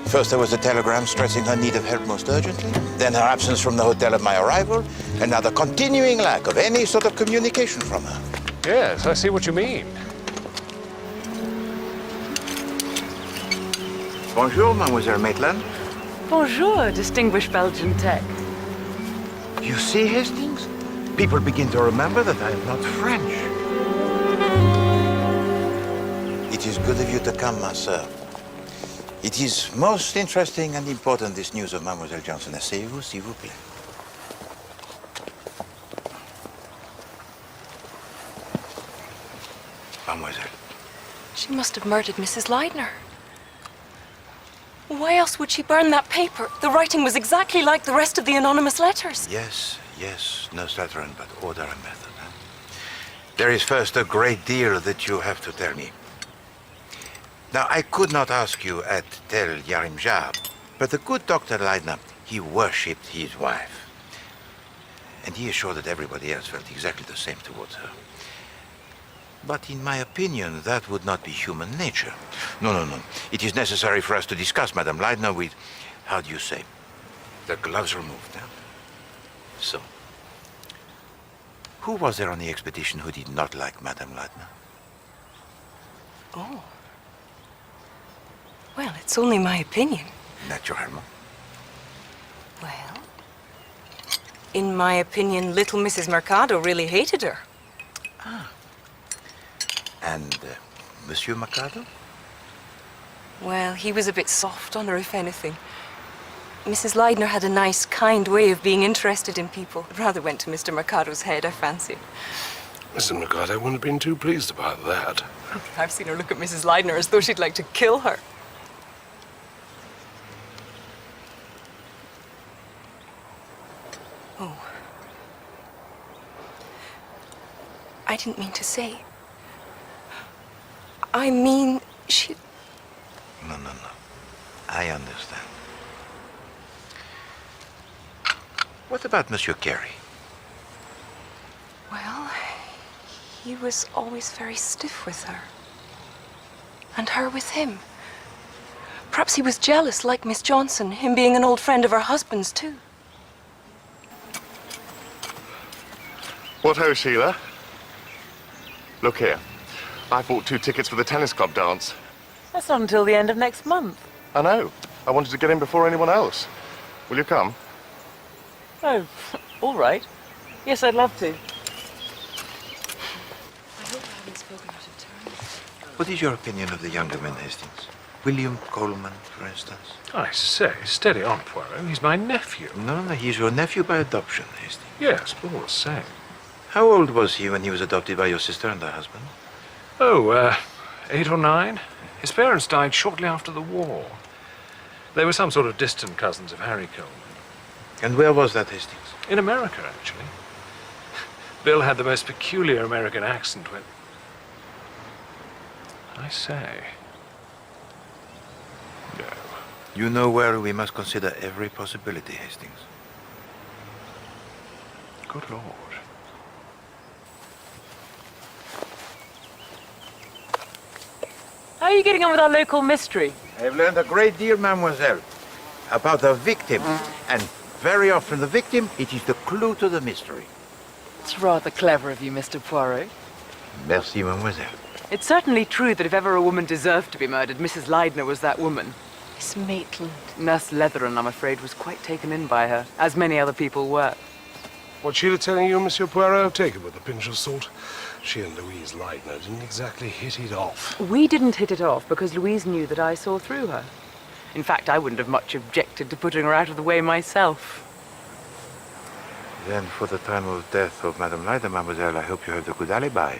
First, there was the telegram stressing her need of help most urgently, then her absence from the hotel at my arrival, and now the continuing lack of any sort of communication from her. Yes, I see what you mean. Bonjour, Mademoiselle Maitland. Bonjour, distinguished Belgian tech. You see, Hastings? People begin to remember that I am not French. It is good of you to come, ma sœur. It is most interesting and important, this news of Mademoiselle Johnson. Asseyez-vous, s'il vous plaît. Mademoiselle. She must have murdered Mrs. Leidner. Why else would she burn that paper? The writing was exactly like the rest of the anonymous letters. Yes, no stuttering, but order and method. Huh? There is first a great deal that you have to tell me. Now, I could not ask you at Tel Yarimjab, but the good Dr. Leidner, he worshipped his wife. And he is sure that everybody else felt exactly the same towards her. But in my opinion, that would not be human nature. No. It is necessary for us to discuss Madame Leidner with, how do you say, the gloves removed. Huh? So, who was there on the expedition who did not like Madame Leidner? Oh. Well, it's only my opinion. Naturellement. Well, in my opinion, little Mrs. Mercado really hated her. And Monsieur Mercado? Well, he was a bit soft on her, if anything. Mrs. Leidner had a nice, kind way of being interested in people. It rather went to Mr. Mercado's head, I fancy. Mrs. Mercado wouldn't have been too pleased about that. I've seen her look at Mrs. Leidner as though she'd like to kill her. Oh. I didn't mean to say. I mean, she... No. I understand. What about Monsieur Carey? Well, he was always very stiff with her. And her with him. Perhaps he was jealous, like Miss Johnson, him being an old friend of her husband's, too. What ho, Sheila? Look here. I bought 2 tickets for the tennis club dance. That's not until the end of next month. I know. I wanted to get in before anyone else. Will you come? Oh, all right. Yes, I'd love to. I hope I haven't spoken out of turn. What is your opinion of the younger men, Hastings? William Coleman, for instance? I say, steady on, Poirot. He's my nephew. No, he's your nephew by adoption, Hastings. Yes, but all the same. How old was he when he was adopted by your sister and her husband? Oh, 8 or 9. His parents died shortly after the war. They were some sort of distant cousins of Harry Coleman. And where was that, Hastings? In America, actually. Bill had the most peculiar American accent when... I say... No. You know where we must consider every possibility, Hastings. Good Lord. How are you getting on with our local mystery? I have learned a great deal, mademoiselle, about the victim. And very often the victim, it is the clue to the mystery. It's rather clever of you, Mr. Poirot. Merci, mademoiselle. It's certainly true that if ever a woman deserved to be murdered, Mrs. Leidner was that woman. Miss Maitland. Nurse Leatheran, I'm afraid, was quite taken in by her, as many other people were. What Sheila telling you, Monsieur Poirot? Take it with a pinch of salt. She and Louise Leidner didn't exactly hit it off. We didn't hit it off because Louise knew that I saw through her. In fact, I wouldn't have much objected to putting her out of the way myself. Then, for the time of death of Madame Leidner, mademoiselle, I hope you have a good alibi.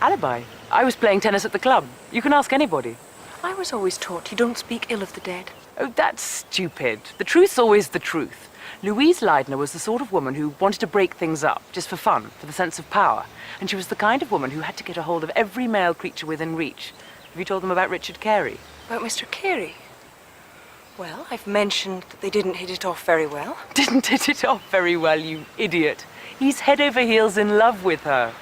Alibi? I was playing tennis at the club. You can ask anybody. I was always taught you don't speak ill of the dead. Oh, that's stupid. The truth's always the truth. Louise Leidner was the sort of woman who wanted to break things up, just for fun, for the sense of power. And she was the kind of woman who had to get a hold of every male creature within reach. Have you told them about Richard Carey? About Mr. Carey? Well, I've mentioned that they didn't hit it off very well. Didn't hit it off very well, you idiot. He's head over heels in love with her.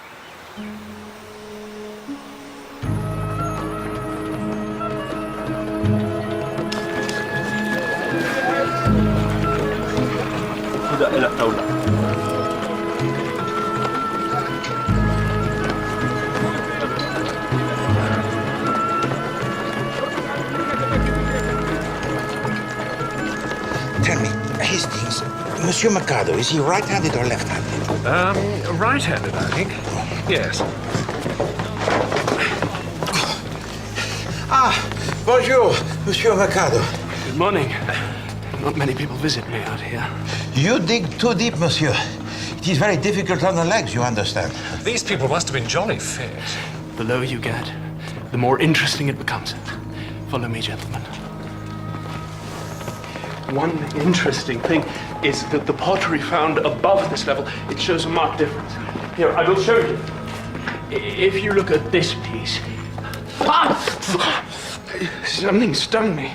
Tell me, Hastings, Monsieur Mikado, is he right-handed or left-handed? Right-handed, I think. Yes. Bonjour, Monsieur Mikado. Good morning. Not many people visit me out here. You dig too deep, monsieur. It is very difficult on the legs, you understand. These people must have been jolly fit. The lower you get, the more interesting it becomes. Follow me, gentlemen. One interesting thing is that the pottery found above this level, it shows a marked difference. Here, I will show you. If you look at this piece... Something stung me.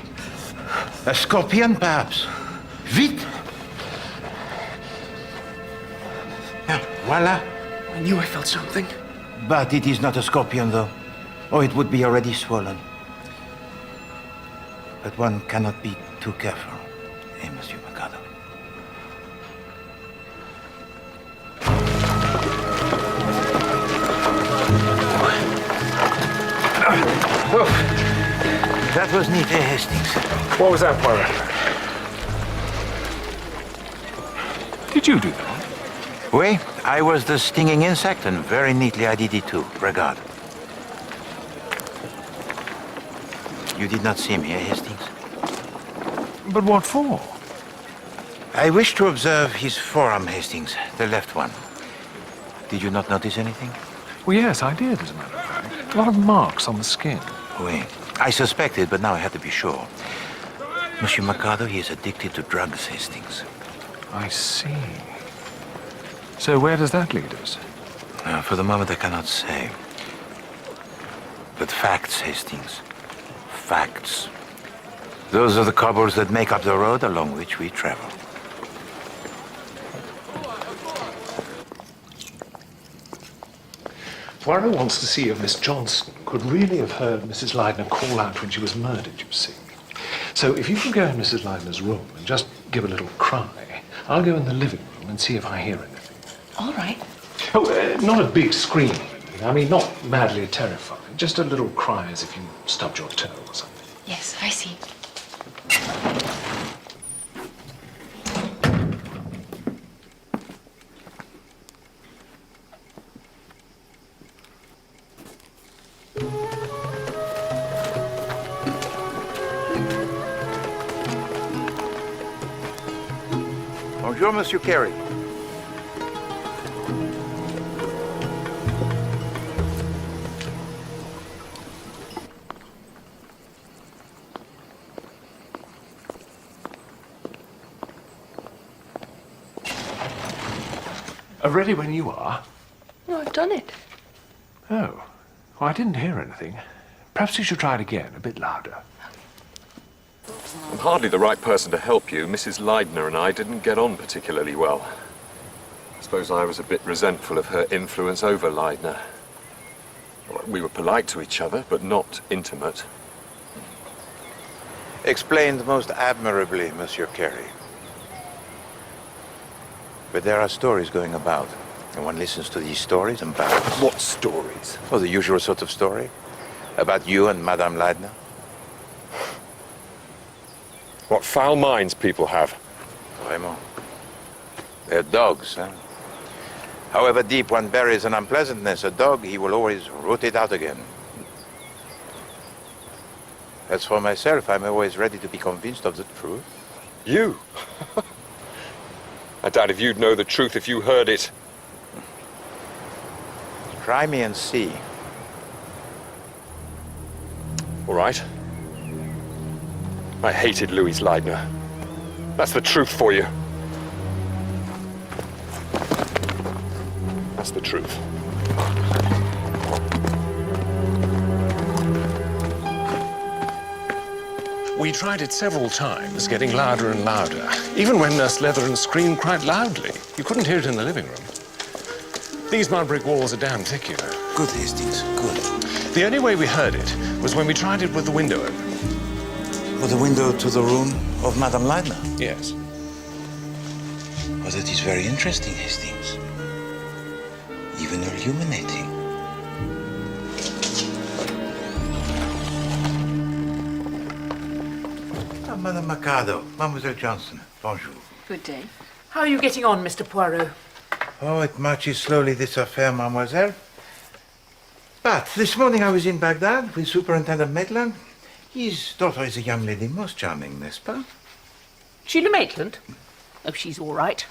A scorpion, perhaps. Vite! Voila. I knew I felt something. But it is not a scorpion, though. Or it would be already swollen. But one cannot be too careful, eh, Monsieur Mikado? That was neat, eh, Hastings? What was that, Poirot? Did you do that? Oui, I was the stinging insect, and very neatly I did it too. Regard. You did not see me, eh, Hastings? But what for? I wish to observe his forearm, Hastings, the left one. Did you not notice anything? Well, yes, I did, as a matter of fact. A lot of marks on the skin. Oui. I suspected, but now I had to be sure. Monsieur Mikado, he is addicted to drugs, Hastings. I see. So where does that lead us? For the moment, I cannot say. But facts, Hastings. Facts. Those are the cobbles that make up the road along which we travel. Poirot wants to see if Miss Johnson could really have heard Mrs. Leidner call out when she was murdered, you see. So if you can go in Mrs. Leidner's room and just give a little cry, I'll go in the living room and see if I hear anything. All right. Oh, not a big scream. I mean, not madly terrifying. Just a little cry as if you stubbed your toe or something. Yes, I see. Bonjour, Monsieur Carey. Ready when you are. No, I've done it. Oh. Well, I didn't hear anything. Perhaps you should try it again, a bit louder. I'm hardly the right person to help you. Mrs. Leidner and I didn't get on particularly well. I suppose I was a bit resentful of her influence over Leidner. We were polite to each other, but not intimate. Explained most admirably, Monsieur Carey. But there are stories going about, and one listens to these stories and bows. What stories? Oh, the usual sort of story. About you and Madame Leidner. What foul minds people have. Vraiment. They're dogs, huh? However deep one buries an unpleasantness, a dog, he will always root it out again. As for myself, I'm always ready to be convinced of the truth. You? I doubt if you'd know the truth if you heard it. Try me and see. All right. I hated Louise Leidner. That's the truth for you. That's the truth. We tried it several times, getting louder and louder. Even when Nurse Leathern screamed quite loudly. You couldn't hear it in the living room. These mud brick walls are damn thick, you know. Good, Hastings, good. The only way we heard it was when we tried it with the window open. With the window to the room of Madame Leidner? Yes. Well, that is very interesting, Hastings. Even illuminating. Madame Mercado, Mademoiselle Johnson, bonjour. Good day. How are you getting on, Mr. Poirot? Oh, it marches slowly, this affair, mademoiselle. But this morning I was in Baghdad with Superintendent Maitland. His daughter is a young lady, most charming, n'est-ce pas? Sheila Maitland? Oh, she's all right.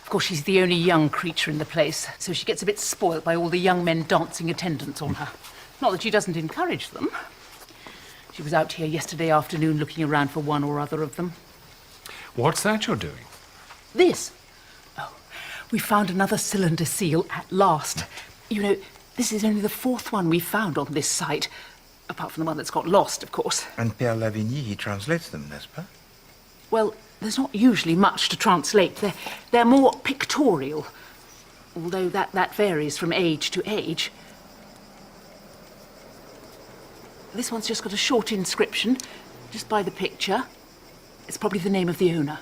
Of course, she's the only young creature in the place, so she gets a bit spoilt by all the young men dancing attendance on her. Not that she doesn't encourage them. She was out here yesterday afternoon looking around for one or other of them. What's that you're doing? This. Oh, we found another cylinder seal at last. You know, this is only the fourth one we've found on this site, apart from the one that's got lost, of course. And Père Lavigny, he translates them, n'est-ce pas? Well, there's not usually much to translate. They're more pictorial, although that varies from age to age. This one's just got a short inscription, just by the picture. It's probably the name of the owner.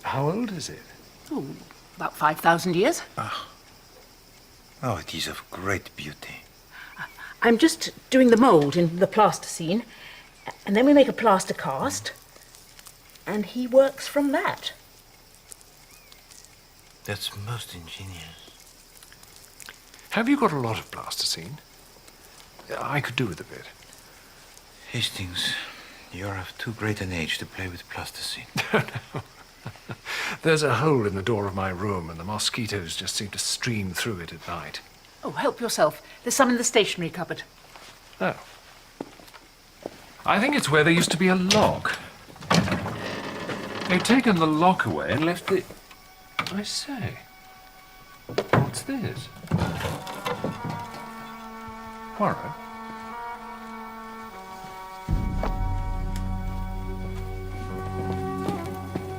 How old is it? Oh, about 5,000 years. Ah. Oh, it is of great beauty. I'm just doing the mould in the plasticine, and then we make a plaster cast, and he works from that. That's most ingenious. Have you got a lot of plasticine? I could do with a bit. Hastings, you're of too great an age to play with plasticine. No. There's a hole in the door of my room, and the mosquitoes just seem to stream through it at night. Oh, help yourself. There's some in the stationery cupboard. Oh. I think it's where there used to be a lock. They've taken the lock away and left the... I say. What's this? Poirot?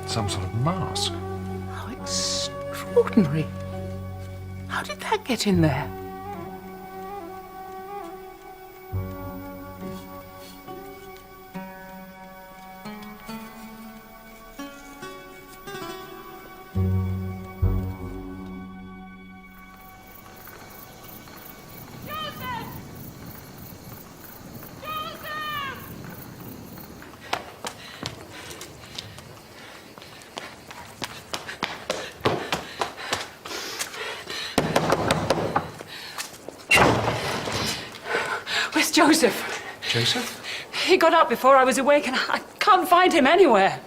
Some sort of mask. How extraordinary. How did that get in there? Joseph. Joseph? He got up before I was awake and I can't find him anywhere.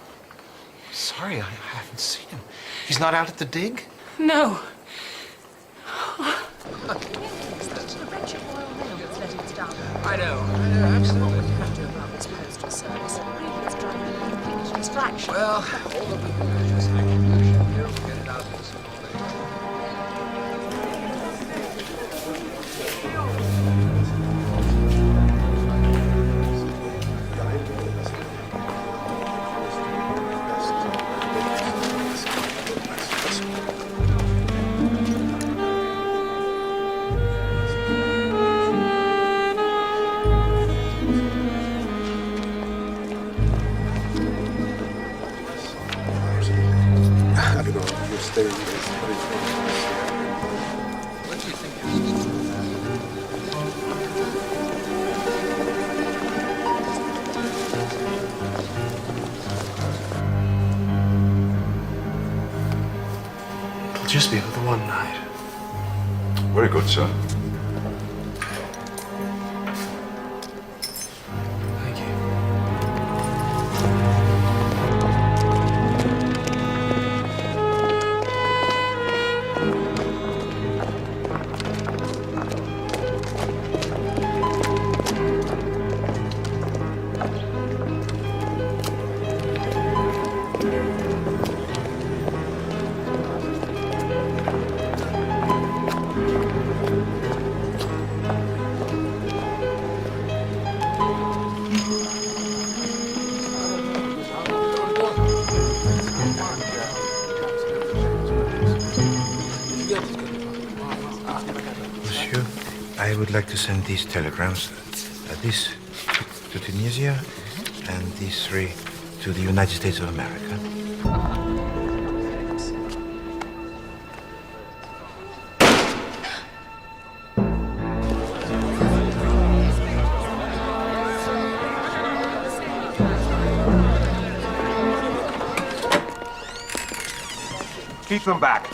Sorry, I haven't seen him. He's not out at the dig? No. I know, absolutely. Well, all of the measures I can do, get it out of this. just be for the one night. Very good, sir. Thank you. Monsieur, I would like to send these telegrams, this to Tunisia, and these 3 to the United States of America. Keep them back.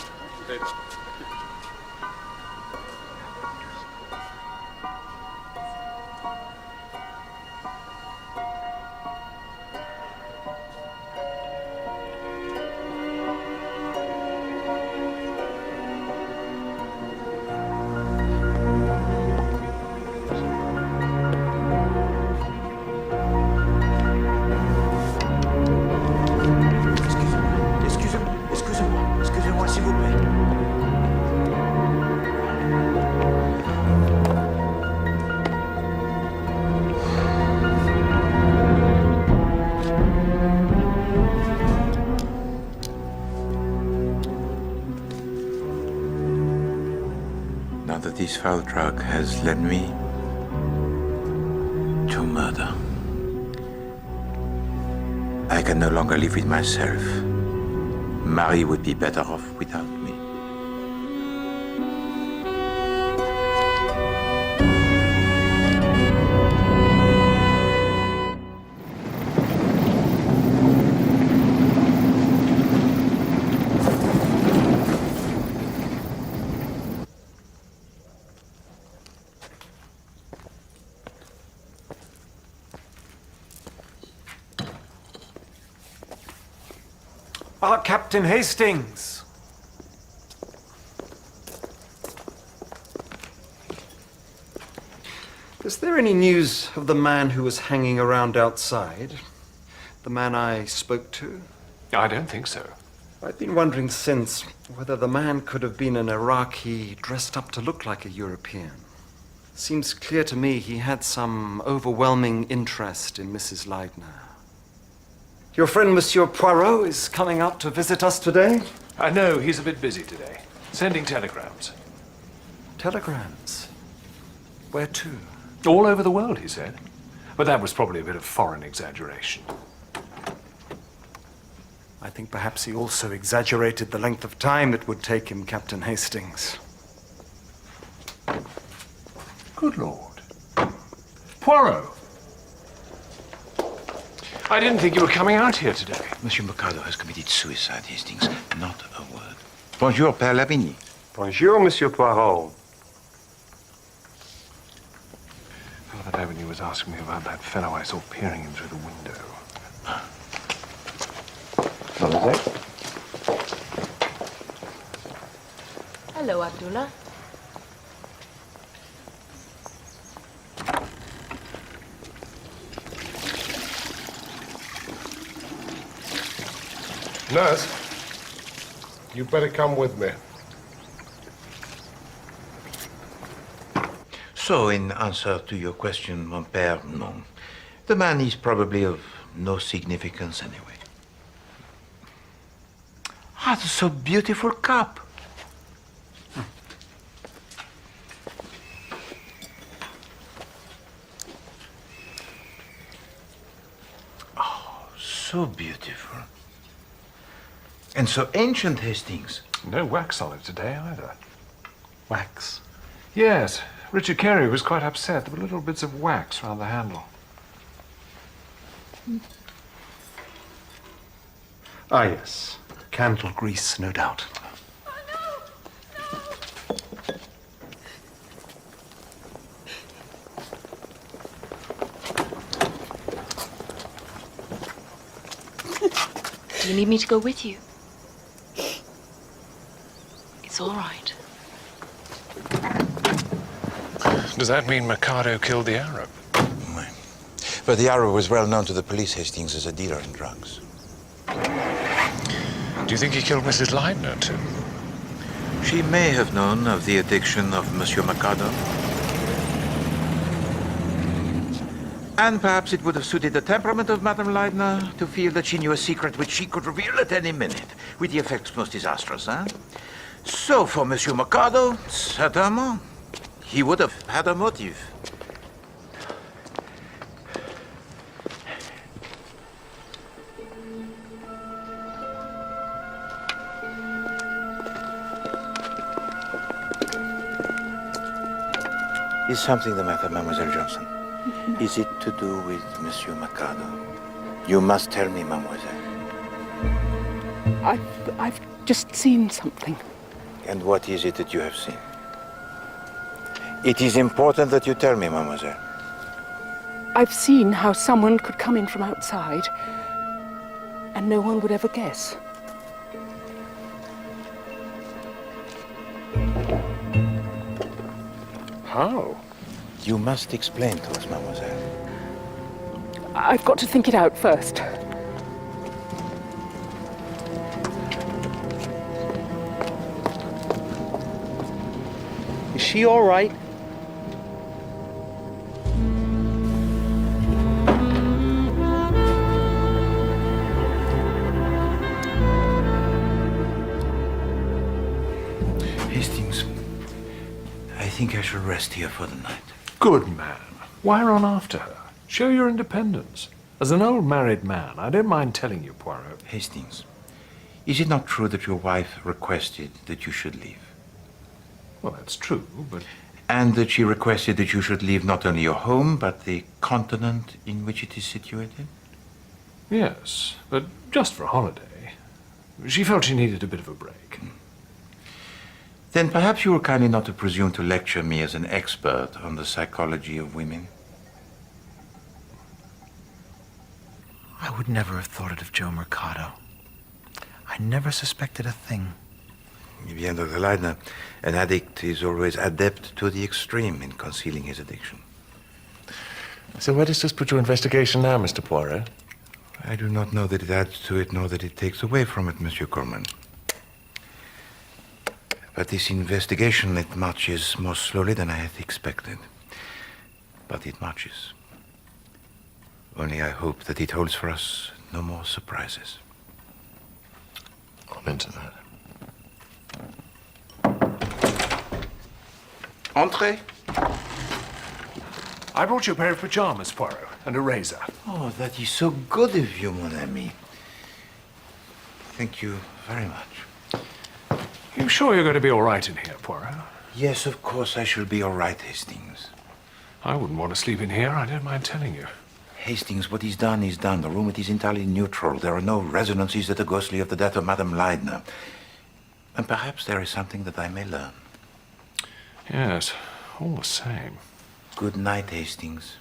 Excusez-moi, s'il vous plaît. Now that this foul drug has led me to murder, I can no longer live with myself. Marie would be better off without me. Ah, Captain Hastings! Is there any news of the man who was hanging around outside? The man I spoke to? I don't think so. I've been wondering since whether the man could have been an Iraqi dressed up to look like a European. Seems clear to me he had some overwhelming interest in Mrs. Leidner. Your friend, Monsieur Poirot, is coming out to visit us today? No, he's a bit busy today. Sending telegrams. Telegrams? Where to? All over the world, he said. But that was probably a bit of foreign exaggeration. I think perhaps he also exaggerated the length of time it would take him, Captain Hastings. Good Lord. Poirot! I didn't think you were coming out here today. Monsieur Mercado has committed suicide, Hastings. Not a word. Bonjour, Père Lavigny. Bonjour, Monsieur Poirot. The other day when you was asking me about that fellow I saw peering in through the window. Hello, Abdullah. Nurse, you better come with me. So, in answer to your question, mon père, no. The man is probably of no significance anyway. Ah, that's so beautiful cup. Oh, so beautiful. And so ancient, Hastings. No wax on it today either. Wax? Yes. Richard Carey was quite upset. There were little bits of wax around the handle. Ah, yes. Candle grease, no doubt. Oh, no! Do you need me to go with you? It's all right. Does that mean Mikado killed the Arab? But the Arab was well known to the police, Hastings, as a dealer in drugs. Do you think he killed Mrs. Leidner, too? She may have known of the addiction of Monsieur Mikado. And perhaps it would have suited the temperament of Madame Leidner to feel that she knew a secret which she could reveal at any minute, with the effects most disastrous, huh? So for Monsieur Mikado, certainement, he would have had a motive. Is something the matter, Mademoiselle Johnson? Is it to do with Monsieur Mikado? You must tell me, Mademoiselle. I've just seen something. And what is it that you have seen? It is important that you tell me, Mademoiselle. I've seen how someone could come in from outside and no one would ever guess. How? You must explain to us, Mademoiselle. I've got to think it out first. Is she all right? Hastings, I think I shall rest here for the night. Good man. Why run after her? Show your independence. As an old married man, I don't mind telling you, Poirot. Hastings, is it not true that your wife requested that you should leave? Well, that's true, but... And that she requested that you should leave not only your home, but the continent in which it is situated? Yes, but just for a holiday. She felt she needed a bit of a break. Then perhaps you will kindly not to presume to lecture me as an expert on the psychology of women. I would never have thought it of Joe Mercado. I never suspected a thing. Bien, Dr. Leidner, an addict is always adept to the extreme in concealing his addiction. So where does this put your investigation now, Mr. Poirot? I do not know that it adds to it, nor that it takes away from it, Monsieur Coleman. But this investigation, it marches more slowly than I had expected. But it marches. Only I hope that it holds for us no more surprises. I'm into that. Entrez. I brought you a pair of pajamas, Poirot, and a razor. Oh, that is so good of you, mon ami. Thank you very much. You sure you're going to be all right in here, Poirot? Yes, of course I shall be all right, Hastings. I wouldn't want to sleep in here, I don't mind telling you. Hastings, what is done is done. The room, it is entirely neutral. There are no resonances that are ghostly of the death of Madame Leidner. And perhaps there is something that I may learn. Yes, all the same. Good night, Hastings.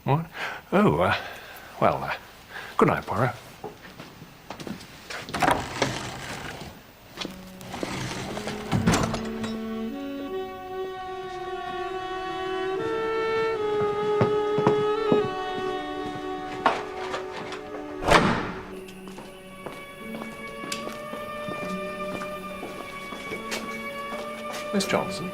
What? Oh, well, good night, Poirot. Miss Johnson.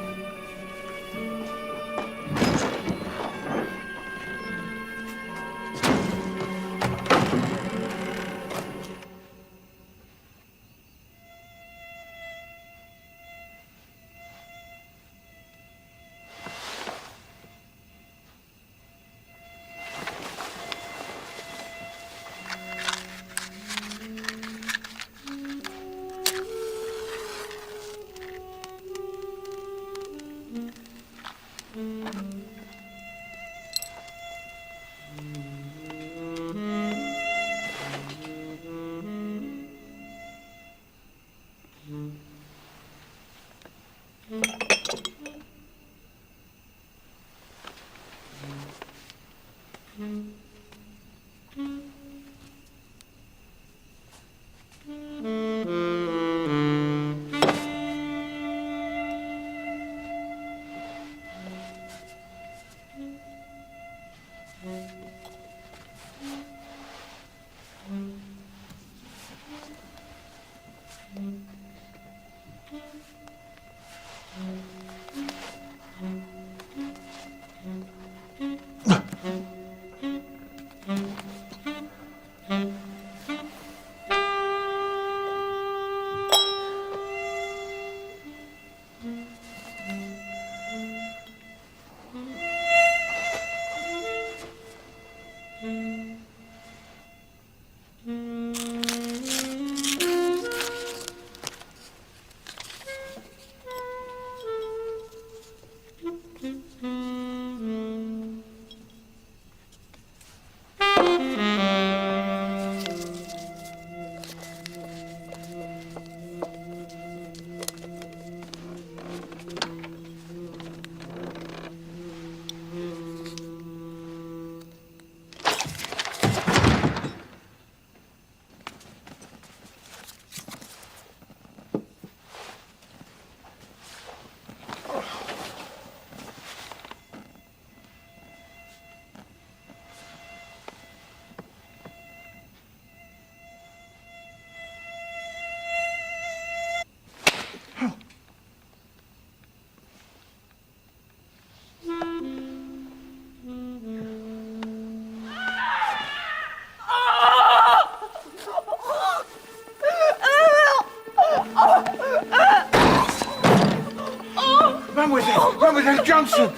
Mademoiselle Johnson!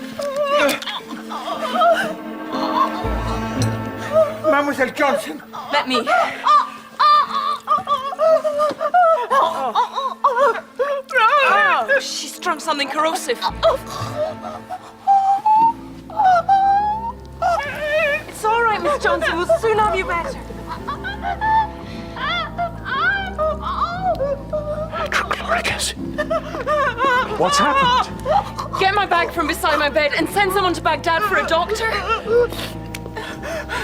Mademoiselle Johnson! Let me. Oh, she's drunk something corrosive. It's all right, Miss Johnson. We'll soon have you better. Hydrochloric acid. What's happened? Get my bag from beside my bed and send someone to Baghdad for a doctor.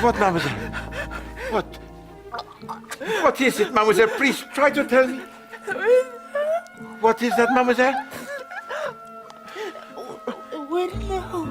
What, mademoiselle? What? What is it, mademoiselle? Please, try to tell me. What is that, mademoiselle? Window.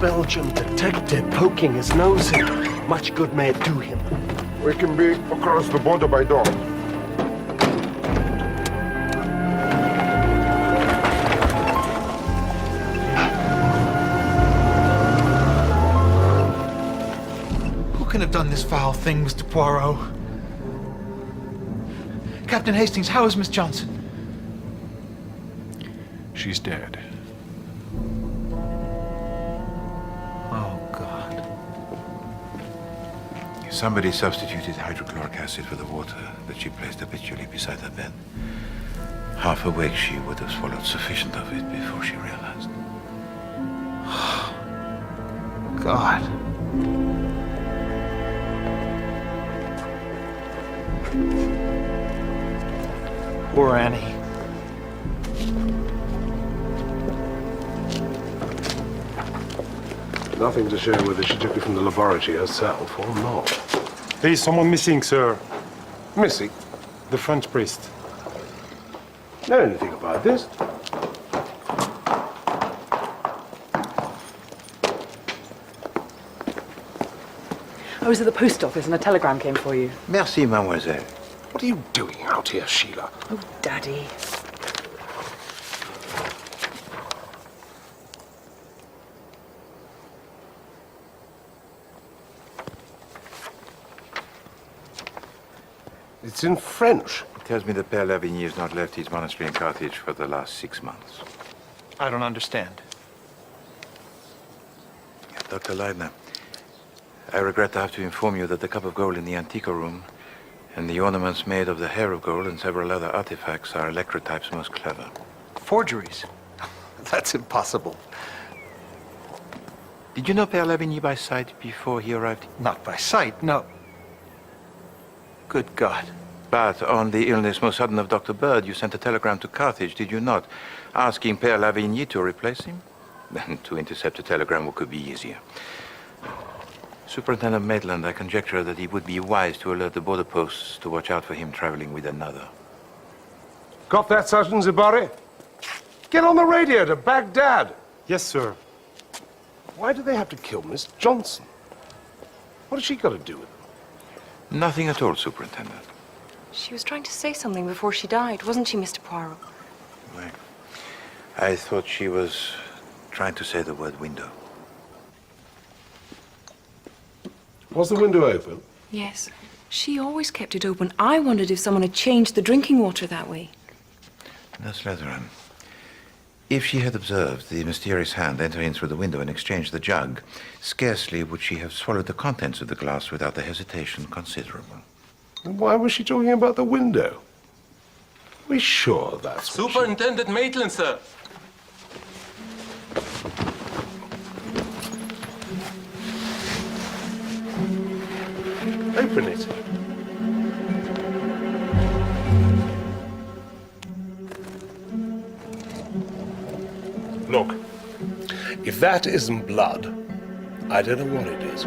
Belgian detective poking his nose in. Much good may it do him. We can be across the border by dawn. Who can have done this foul thing, Mr. Poirot? Captain Hastings, how is Miss Johnson? She's dead. Somebody substituted hydrochloric acid for the water that she placed habitually beside her bed. Half awake, she would have swallowed sufficient of it before she realized. God. Poor Annie. Nothing to show whether she took it from the laboratory herself or not. There is someone missing, sir. Missing? The French priest. Know anything about this? I was at the post office and a telegram came for you. Merci, mademoiselle. What are you doing out here, Sheila? Oh, Daddy. It's in French. It tells me that Père Lavigny has not left his monastery in Carthage for the last 6 months. I don't understand. Dr. Leidner, I regret to have to inform you that the cup of gold in the Antico room and the ornaments made of the hair of gold and several other artifacts are electrotype's most clever. Forgeries? That's impossible. Did you know Père Lavigny by sight before he arrived? Not by sight, no. Good God. But on the illness most sudden of Dr. Bird, you sent a telegram to Carthage, did you not? Asking Père Lavigny to replace him? Then to intercept a telegram what could be easier. Superintendent Maitland, I conjecture that he would be wise to alert the border posts to watch out for him traveling with another. Got that, Sergeant Zibari? Get on the radio to Baghdad. Yes, sir. Why do they have to kill Miss Johnson? What has she got to do with it? Nothing at all, Superintendent. She was trying to say something before she died, wasn't she, Mr. Poirot? Right. I thought she was trying to say the word window. Was the window open? Yes. She always kept it open. I wondered if someone had changed the drinking water that way. Nurse Letheran, if she had observed the mysterious hand enter in through the window and exchange the jug, scarcely would she have swallowed the contents of the glass without a hesitation considerable. And why was she talking about the window? Are we sure that's what Superintendent Maitland, sir. Open it. Look, if that isn't blood, I don't know what it is.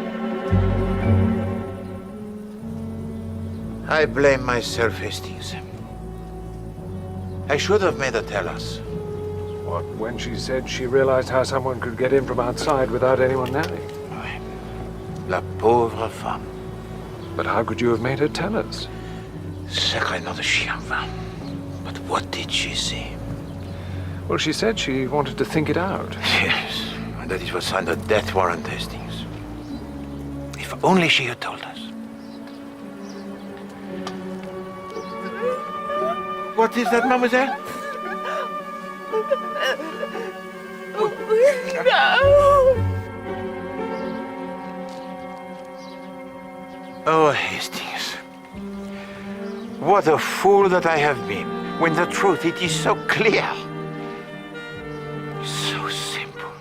I blame myself, Hastings. I should have made her tell us. What, when she said she realized how someone could get in from outside without anyone knowing? La pauvre femme. But how could you have made her tell us? Sacré nom de chien, va. But what did she see? Well, she said she wanted to think it out. Yes, and that it was under death warrant, Hastings. If only she had told us. What is that, mademoiselle? Oh, Hastings. What a fool that I have been, when the truth, it is so clear. So simple.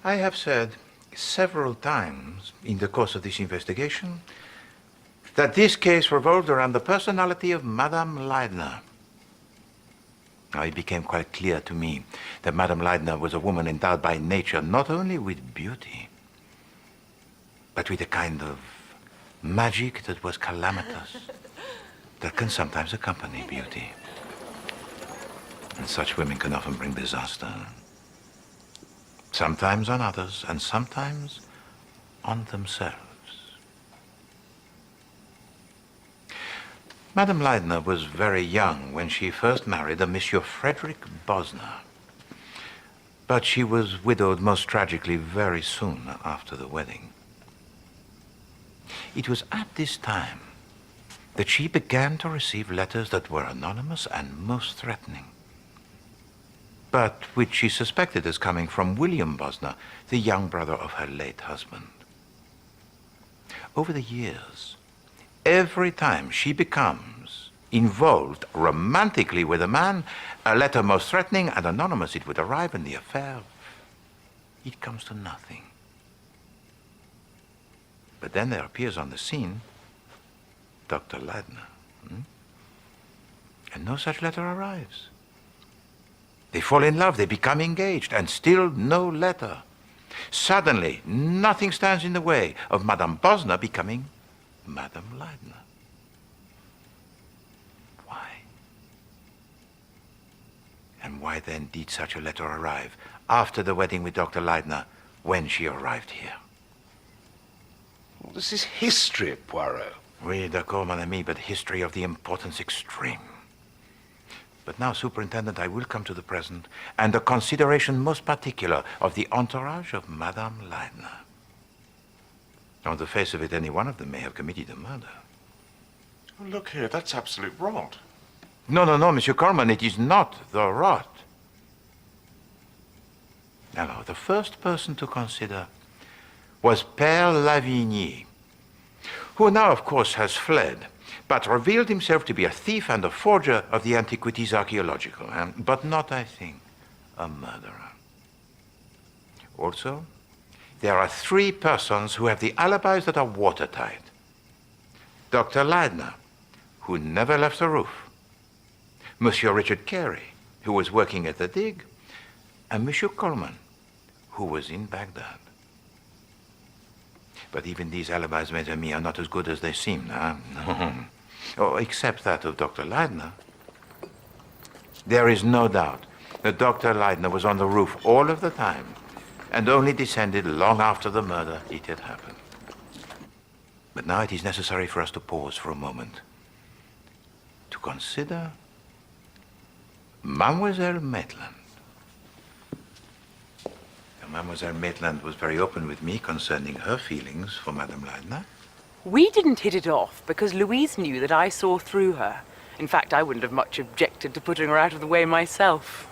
I have said several times in the course of this investigation that this case revolved around the personality of Madame Leidner. Now, it became quite clear to me that Madame Leidner was a woman endowed by nature not only with beauty, but with a kind of magic that was calamitous, that can sometimes accompany beauty. And such women can often bring disaster. Sometimes on others, and sometimes on themselves. Madame Leidner was very young when she first married a Monsieur Frederick Bosner. But she was widowed most tragically very soon after the wedding. It was at this time that she began to receive letters that were anonymous and most threatening, but which she suspected as coming from William Bosner, the young brother of her late husband. Over the years, every time she becomes involved romantically with a man, a letter most threatening and anonymous it would arrive, and the affair, it comes to nothing. But then there appears on the scene Dr. Leidner, and no such letter arrives. They fall in love, they become engaged, and still no letter. Suddenly, nothing stands in the way of Madame Bosner becoming Madame Leidner. Why? And why then did such a letter arrive after the wedding with Dr. Leidner when she arrived here? Well, this is history, Poirot. Oui, d'accord, mon ami, but history of the importance extreme. But now, Superintendent, I will come to the present and the consideration most particular of the entourage of Madame Leidner. On the face of it, any one of them may have committed a murder. Oh, look here, that's absolute rot. No, Monsieur Coleman, it is not the rot. Now, the first person to consider was Père Lavigny, who now, of course, has fled, but revealed himself to be a thief and a forger of the antiquities archaeological, but not, I think, a murderer. Also, there are 3 persons who have the alibis that are watertight. Dr. Leidner, who never left the roof, Monsieur Richard Carey, who was working at the dig, and Monsieur Coleman, who was in Baghdad. But even these alibis, mes amis, are not as good as they seem, no. Oh, except that of Dr. Leidner. There is no doubt that Dr. Leidner was on the roof all of the time and only descended long after the murder it had happened. But now it is necessary for us to pause for a moment to consider Mademoiselle Maitland. Mademoiselle Maitland was very open with me concerning her feelings for Madame Leidner. We didn't hit it off because Louise knew that I saw through her. In fact, I wouldn't have much objected to putting her out of the way myself.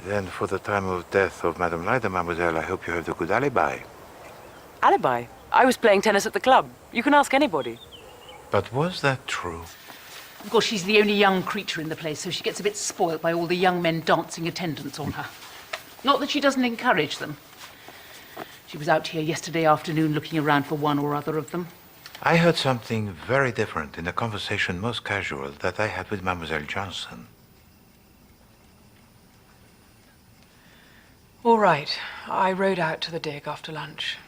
Then for the time of death of Madame Leidner, Mademoiselle, I hope you have the good alibi. Alibi? I was playing tennis at the club. You can ask anybody. But was that true? Of course, she's the only young creature in the place, so she gets a bit spoilt by all the young men dancing attendance on her. Not that she doesn't encourage them. She was out here yesterday afternoon looking around for one or other of them. I heard something very different in a conversation most casual that I had with Mademoiselle Johnson. All right. I rode out to the dig after lunch.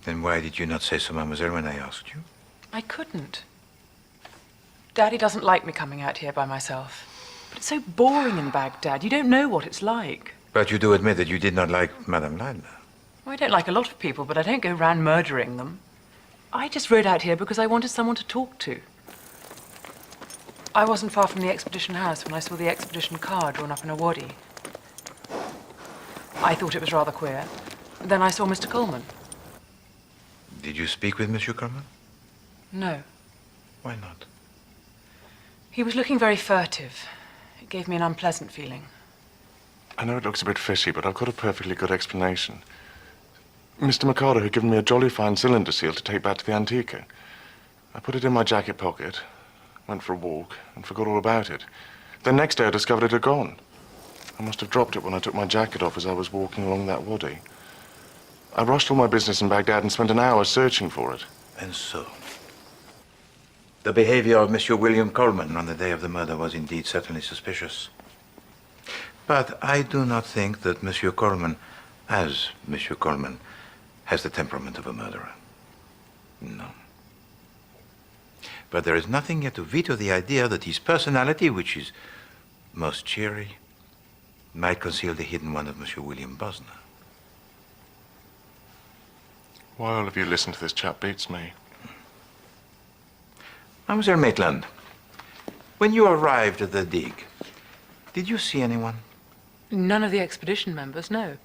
Then why did you not say so, Mademoiselle, when I asked you? I couldn't. Daddy doesn't like me coming out here by myself. But it's so boring in Baghdad. You don't know what it's like. But you do admit that you did not like Madame Leidner. Well, I don't like a lot of people, but I don't go round murdering them. I just rode out here because I wanted someone to talk to. I wasn't far from the expedition house when I saw the expedition car drawn up in a wadi. I thought it was rather queer. Then I saw Mr. Coleman. Did you speak with Monsieur Coleman? No. Why not? He was looking very furtive. It gave me an unpleasant feeling. I know it looks a bit fishy, but I've got a perfectly good explanation. Mr. Mikado had given me a jolly fine cylinder seal to take back to the Antica. I put it in my jacket pocket, went for a walk, and forgot all about it. The next day I discovered it had gone. I must have dropped it when I took my jacket off as I was walking along that wadi. I rushed all my business in Baghdad and spent an hour searching for it. And so, the behavior of Monsieur William Coleman on the day of the murder was indeed certainly suspicious. But I do not think that Monsieur Coleman, as Monsieur Coleman, has the temperament of a murderer. No. But there is nothing yet to veto the idea that his personality, which is most cheery, might conceal the hidden one of Monsieur William Bosner. Why all of you listen to this chap beats me. Mademoiselle Maitland, when you arrived at the dig, did you see anyone? None of the expedition members, no.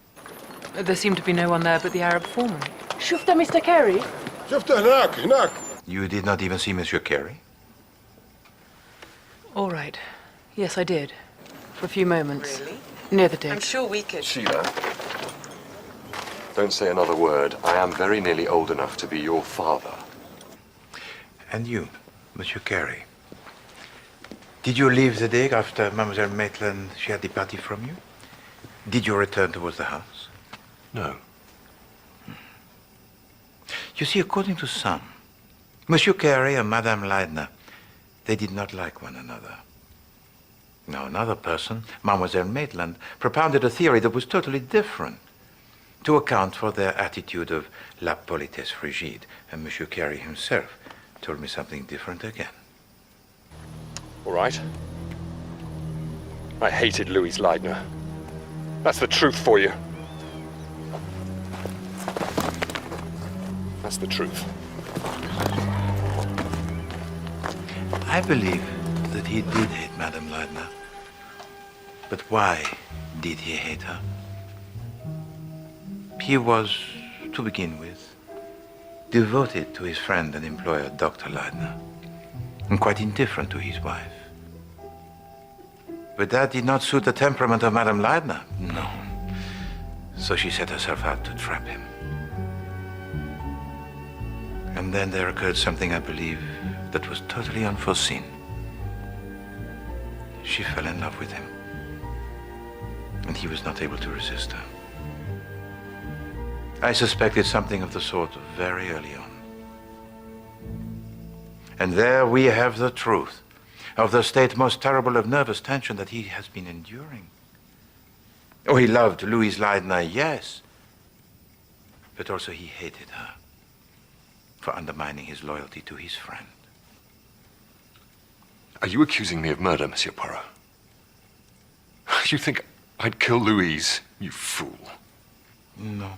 There seemed to be no one there but the Arab foreman. شفته Mr. Carey? شفته هناك. You did not even see Monsieur Carey? All right. Yes, I did. For a few moments. Really? Near the dig. I'm sure we could. Sheila, don't say another word. I am very nearly old enough to be your father. And you, Monsieur Carey, did you leave the dig after Mademoiselle Maitland, she had departed from you? Did you return towards the house? No. You see, according to some, Monsieur Carey and Madame Leidner, they did not like one another. Now, another person, Mademoiselle Maitland, propounded a theory that was totally different to account for their attitude of la politesse frigide, and Monsieur Carey himself told me something different again. All right. I hated Louise Leidner. That's the truth for you. That's the truth. I believe that he did hate Madame Leidner. But why did he hate her? He was, to begin with, devoted to his friend and employer, Dr. Leidner, and quite indifferent to his wife. But that did not suit the temperament of Madame Leidner. No. So she set herself out to trap him. And then there occurred something, I believe, that was totally unforeseen. She fell in love with him. And he was not able to resist her. I suspected something of the sort very early on. And there we have the truth of the state most terrible of nervous tension that he has been enduring. Oh, he loved Louise Leidner, yes. But also he hated her for undermining his loyalty to his friend. Are you accusing me of murder, Monsieur Poirot? You think I'd kill Louise, you fool? No.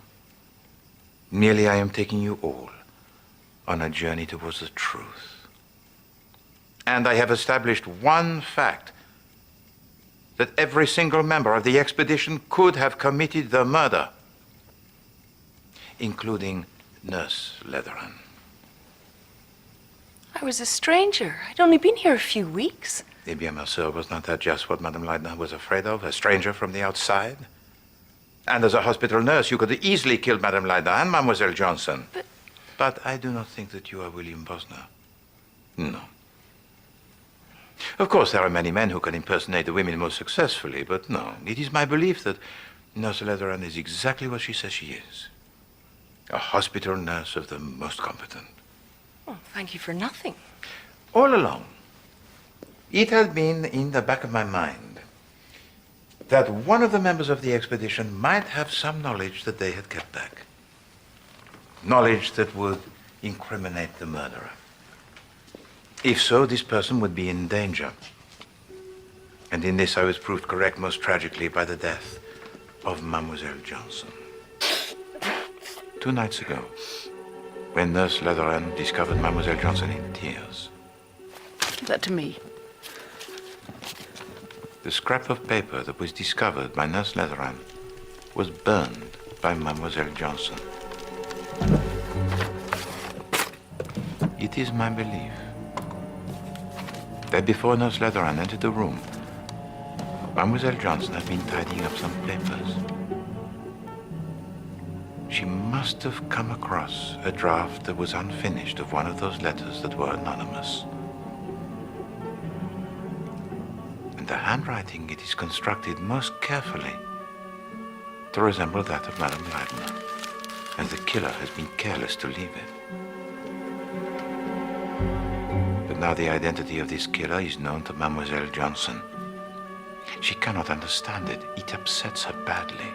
Merely I am taking you all on a journey towards the truth. And I have established one fact, that every single member of the expedition could have committed the murder, including Nurse Leatheran. I was a stranger. I'd only been here a few weeks. Eh bien, ma sœur, was not that just what Madame Leidner was afraid of, a stranger from the outside? And as a hospital nurse, you could have easily killed Madame Leidner and Mademoiselle Johnson. But I do not think that you are William Bosner. No. Of course, there are many men who can impersonate the women most successfully, but no, it is my belief that Nurse Leatheran is exactly what she says she is. A hospital nurse of the most competent. Oh, thank you for nothing. All along, it had been in the back of my mind that one of the members of the expedition might have some knowledge that they had kept back. Knowledge that would incriminate the murderer. If so, this person would be in danger. And in this I was proved correct most tragically by the death of Mademoiselle Johnson. 2 nights ago, when Nurse Leatheran discovered Mademoiselle Johnson in tears. Give that to me. The scrap of paper that was discovered by Nurse Leatheran was burned by Mademoiselle Johnson. It is my belief that before Nurse Leatheran entered the room, Mademoiselle Johnson had been tidying up some papers. She must have come across a draft that was unfinished of one of those letters that were anonymous. And the handwriting, it is constructed most carefully to resemble that of Madame Leidner, and the killer has been careless to leave it. But now the identity of this killer is known to Mademoiselle Johnson. She cannot understand it. It upsets her badly.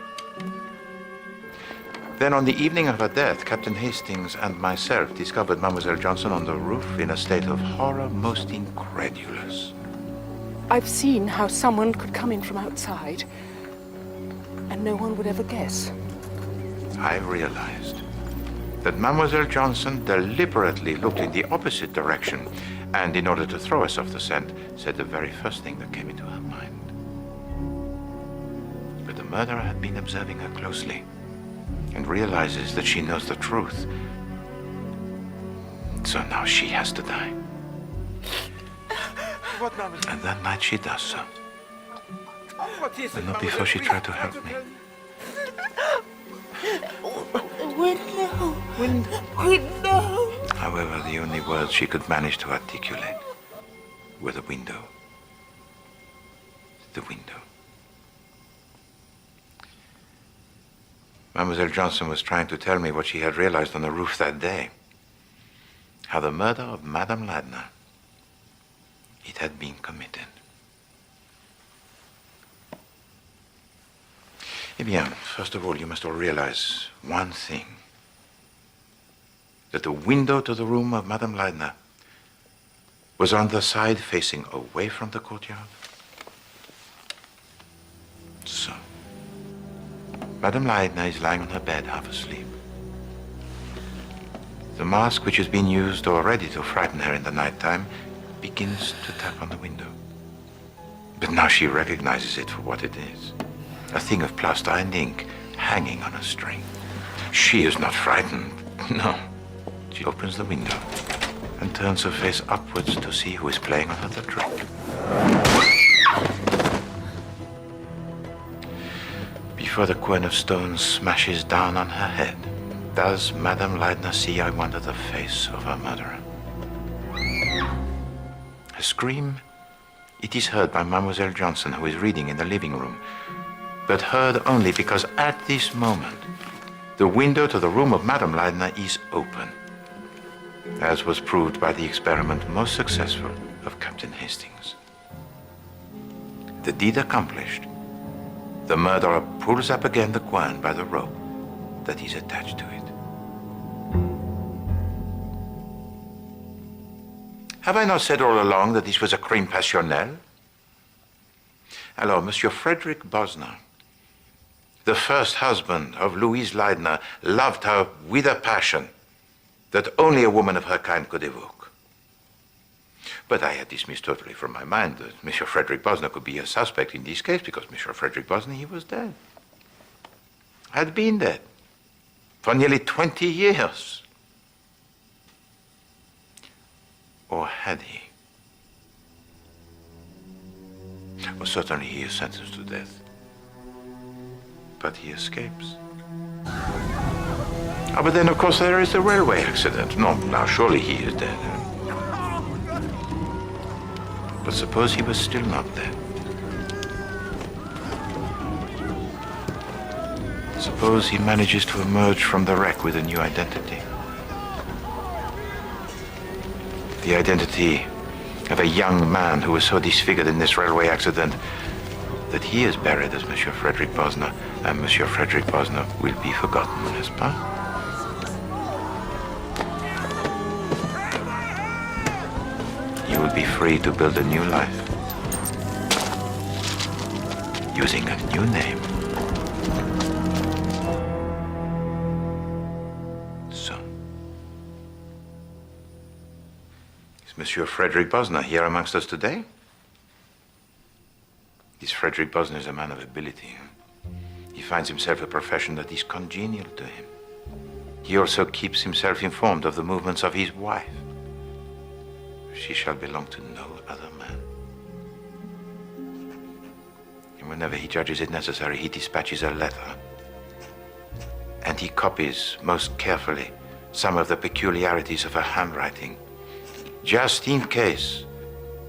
Then on the evening of her death, Captain Hastings and myself discovered Mademoiselle Johnson on the roof in a state of horror most incredulous. I've seen how someone could come in from outside and no one would ever guess. I realized that Mademoiselle Johnson deliberately looked in the opposite direction and, in order to throw us off the scent, said the very first thing that came into her mind. But the murderer had been observing her closely and realizes that she knows the truth. So now she has to die. And that night she does so. But not before she tried to help me. Window. However, the only words she could manage to articulate were the window. The window. Mademoiselle Johnson was trying to tell me what she had realized on the roof that day. How the murder of Madame Leidner, it had been committed. Eh bien, first of all, you must all realize one thing. That the window to the room of Madame Leidner was on the side facing away from the courtyard. So, Madame Leidner is lying on her bed, half asleep. The mask which has been used already to frighten her in the nighttime begins to tap on the window. But now she recognizes it for what it is. A thing of plaster and ink hanging on a string. She is not frightened, no. She opens the window and turns her face upwards to see who is playing on her the trick. Before the quern of stones smashes down on her head, does Madame Leidner see, I wonder, the face of her murderer? Her scream, it is heard by Mademoiselle Johnson, who is reading in the living room, but heard only because at this moment, the window to the room of Madame Leidner is open, as was proved by the experiment most successful of Captain Hastings. The deed accomplished, the murderer pulls up again the quern by the rope that is attached to it. Have I not said all along that this was a crime passionnel? Alors, Monsieur Frederick Bosner, the first husband of Louise Leidner, loved her with a passion that only a woman of her kind could evoke. But I had dismissed totally from my mind that Monsieur Frederick Bosner could be a suspect in this case because Monsieur Frederick Bosner, he was dead. Had been dead for nearly 20 years. Or had he? Well, certainly he is sentenced to death. But he escapes. Ah, but then, of course, there is the railway accident. No, now, surely he is dead. But suppose he was still not there. Suppose he manages to emerge from the wreck with a new identity. The identity of a young man who was so disfigured in this railway accident that he is buried as Monsieur Frederick Bosner, and Monsieur Frederick Bosner will be forgotten, n'est-ce pas? You will be free to build a new life, using a new name. So, is Monsieur Frederick Bosner here amongst us today? This Frederick Bosner is a man of ability. He finds himself a profession that is congenial to him. He also keeps himself informed of the movements of his wife. She shall belong to no other man. And whenever he judges it necessary, he dispatches a letter. And he copies most carefully some of the peculiarities of her handwriting, just in case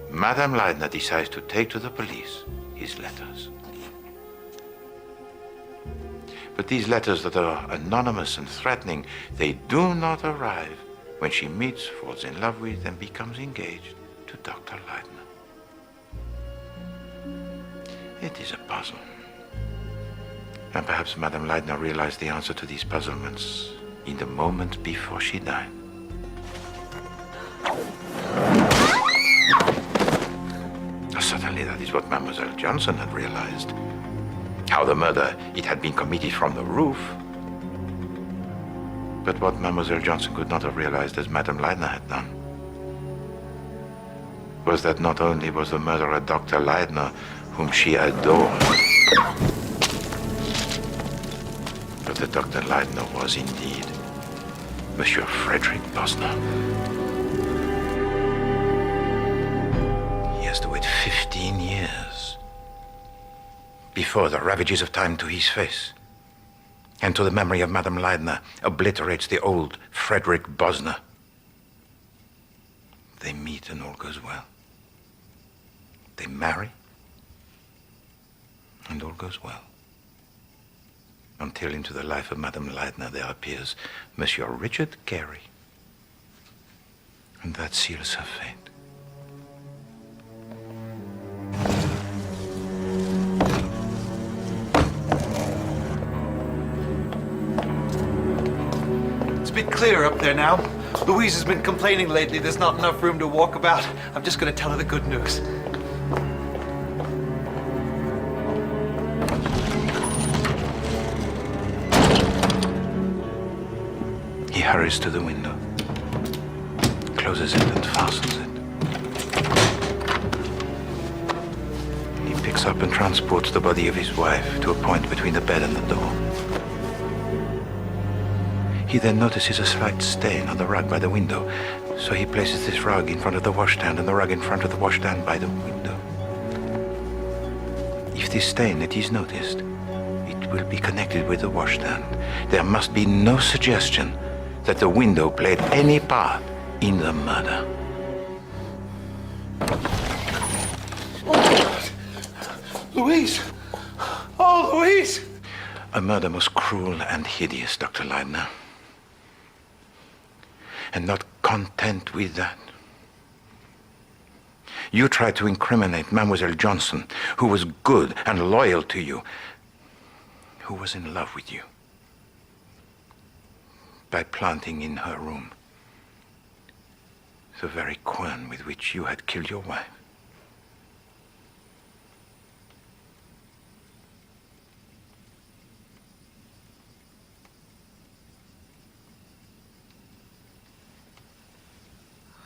Madame Leidner decides to take to the police his letters. But these letters that are anonymous and threatening, they do not arrive when she meets, falls in love with, and becomes engaged to Dr. Leidner. It is a puzzle. And perhaps Madame Leidner realized the answer to these puzzlements in the moment before she died. Certainly that is what Mademoiselle Johnson had realized. How the murder, it had been committed from the roof. But what Mademoiselle Johnson could not have realized, as Madame Leidner had done, was that not only was the murderer Dr. Leidner, whom she adored, but that Dr. Leidner was indeed Monsieur Frederick Bosner. He has to wait 15 years before the ravages of time to his face and to the memory of Madame Leidner obliterates the old Frederick Bosner. They meet and all goes well. They marry and all goes well. Until into the life of Madame Leidner there appears Monsieur Richard Carey. And that seals her fate. It's a bit clearer up there now. Louise has been complaining lately there's not enough room to walk about. I'm just going to tell her the good news. He hurries to the window, closes it and fastens it. He picks up and transports the body of his wife to a point between the bed and the door. He then notices a slight stain on the rug by the window, so he places this rug in front of the washstand and the rug in front of the washstand by the window. If this stain it is noticed, it will be connected with the washstand. There must be no suggestion that the window played any part in the murder. Louise! Oh, Louise! A murder most cruel and hideous, Dr. Leidner. And not content with that, you tried to incriminate Mademoiselle Johnson, who was good and loyal to you, who was in love with you, by planting in her room the very quern with which you had killed your wife.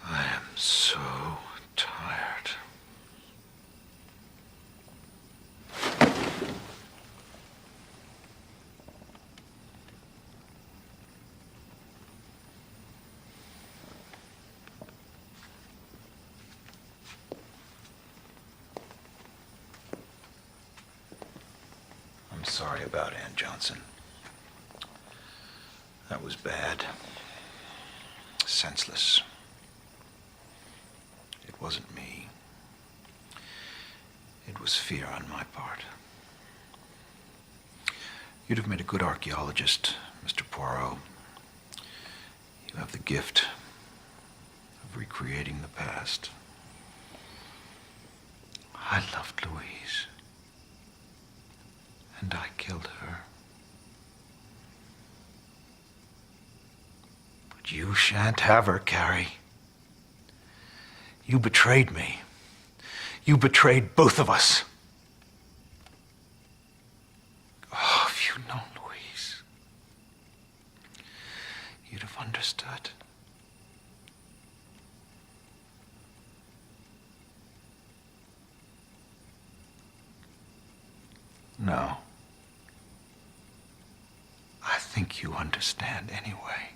I am so tired. I'm sorry about Aunt Johnson. That was bad. Senseless. It wasn't me. It was fear on my part. You'd have made a good archaeologist, Mr. Poirot. You have the gift of recreating the past. I loved Louise, and I killed her. But you shan't have her, Carrie. You betrayed me. You betrayed both of us. Oh, if you'd known Louise, you'd have understood. No. I think you understand anyway.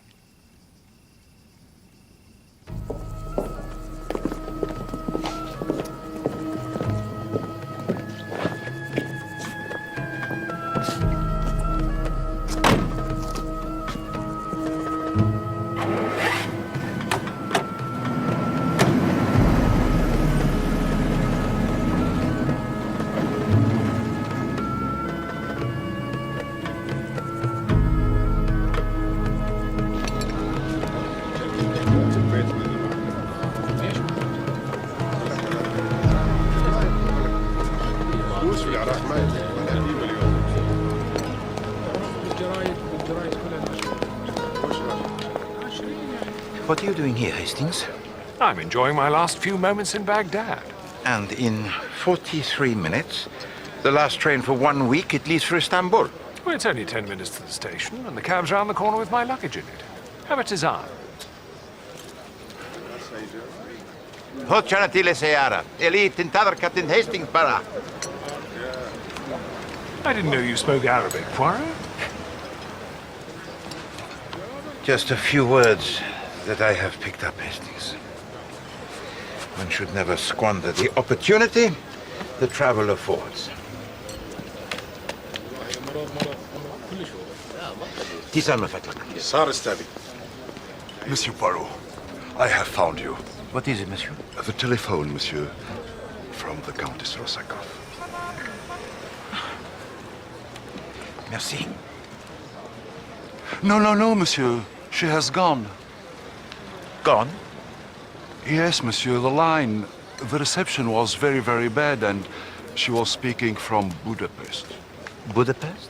What are you doing here, Hastings? I'm enjoying my last few moments in Baghdad. And in 43 minutes, the last train for 1 week, it leaves for Istanbul. Well, it's only 10 minutes to the station, and the cab's round the corner with my luggage in it. Have a tisane. خذ شنطتي للسيارة. إلي تنتظر كابتن هيستينغز برا. I didn't know you spoke Arabic, Poirot. Just a few words that I have picked up, Hastings. One should never squander the opportunity the travel affords. تسأل من فضلك. صار استاذي. Monsieur Poirot, I have found you. What is it, monsieur? The telephone, monsieur, from the Countess Rosakov. Merci. No, monsieur. She has gone. Gone? Yes, monsieur. The line, the reception was very, very bad, and she was speaking from Budapest. Budapest?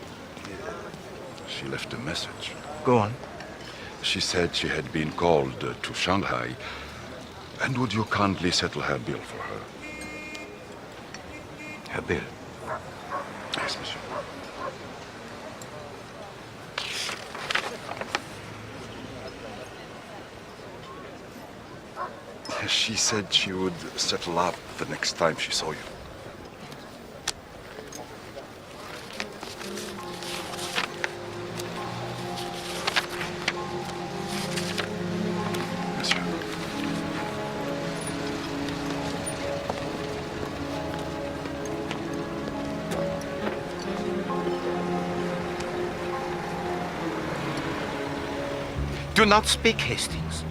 She left a message. Go on. She said she had been called to Shanghai, and would you kindly settle her bill for her? Her bill? Yes, monsieur. She said she would settle up the next time she saw you. Monsieur. Do not speak, Hastings.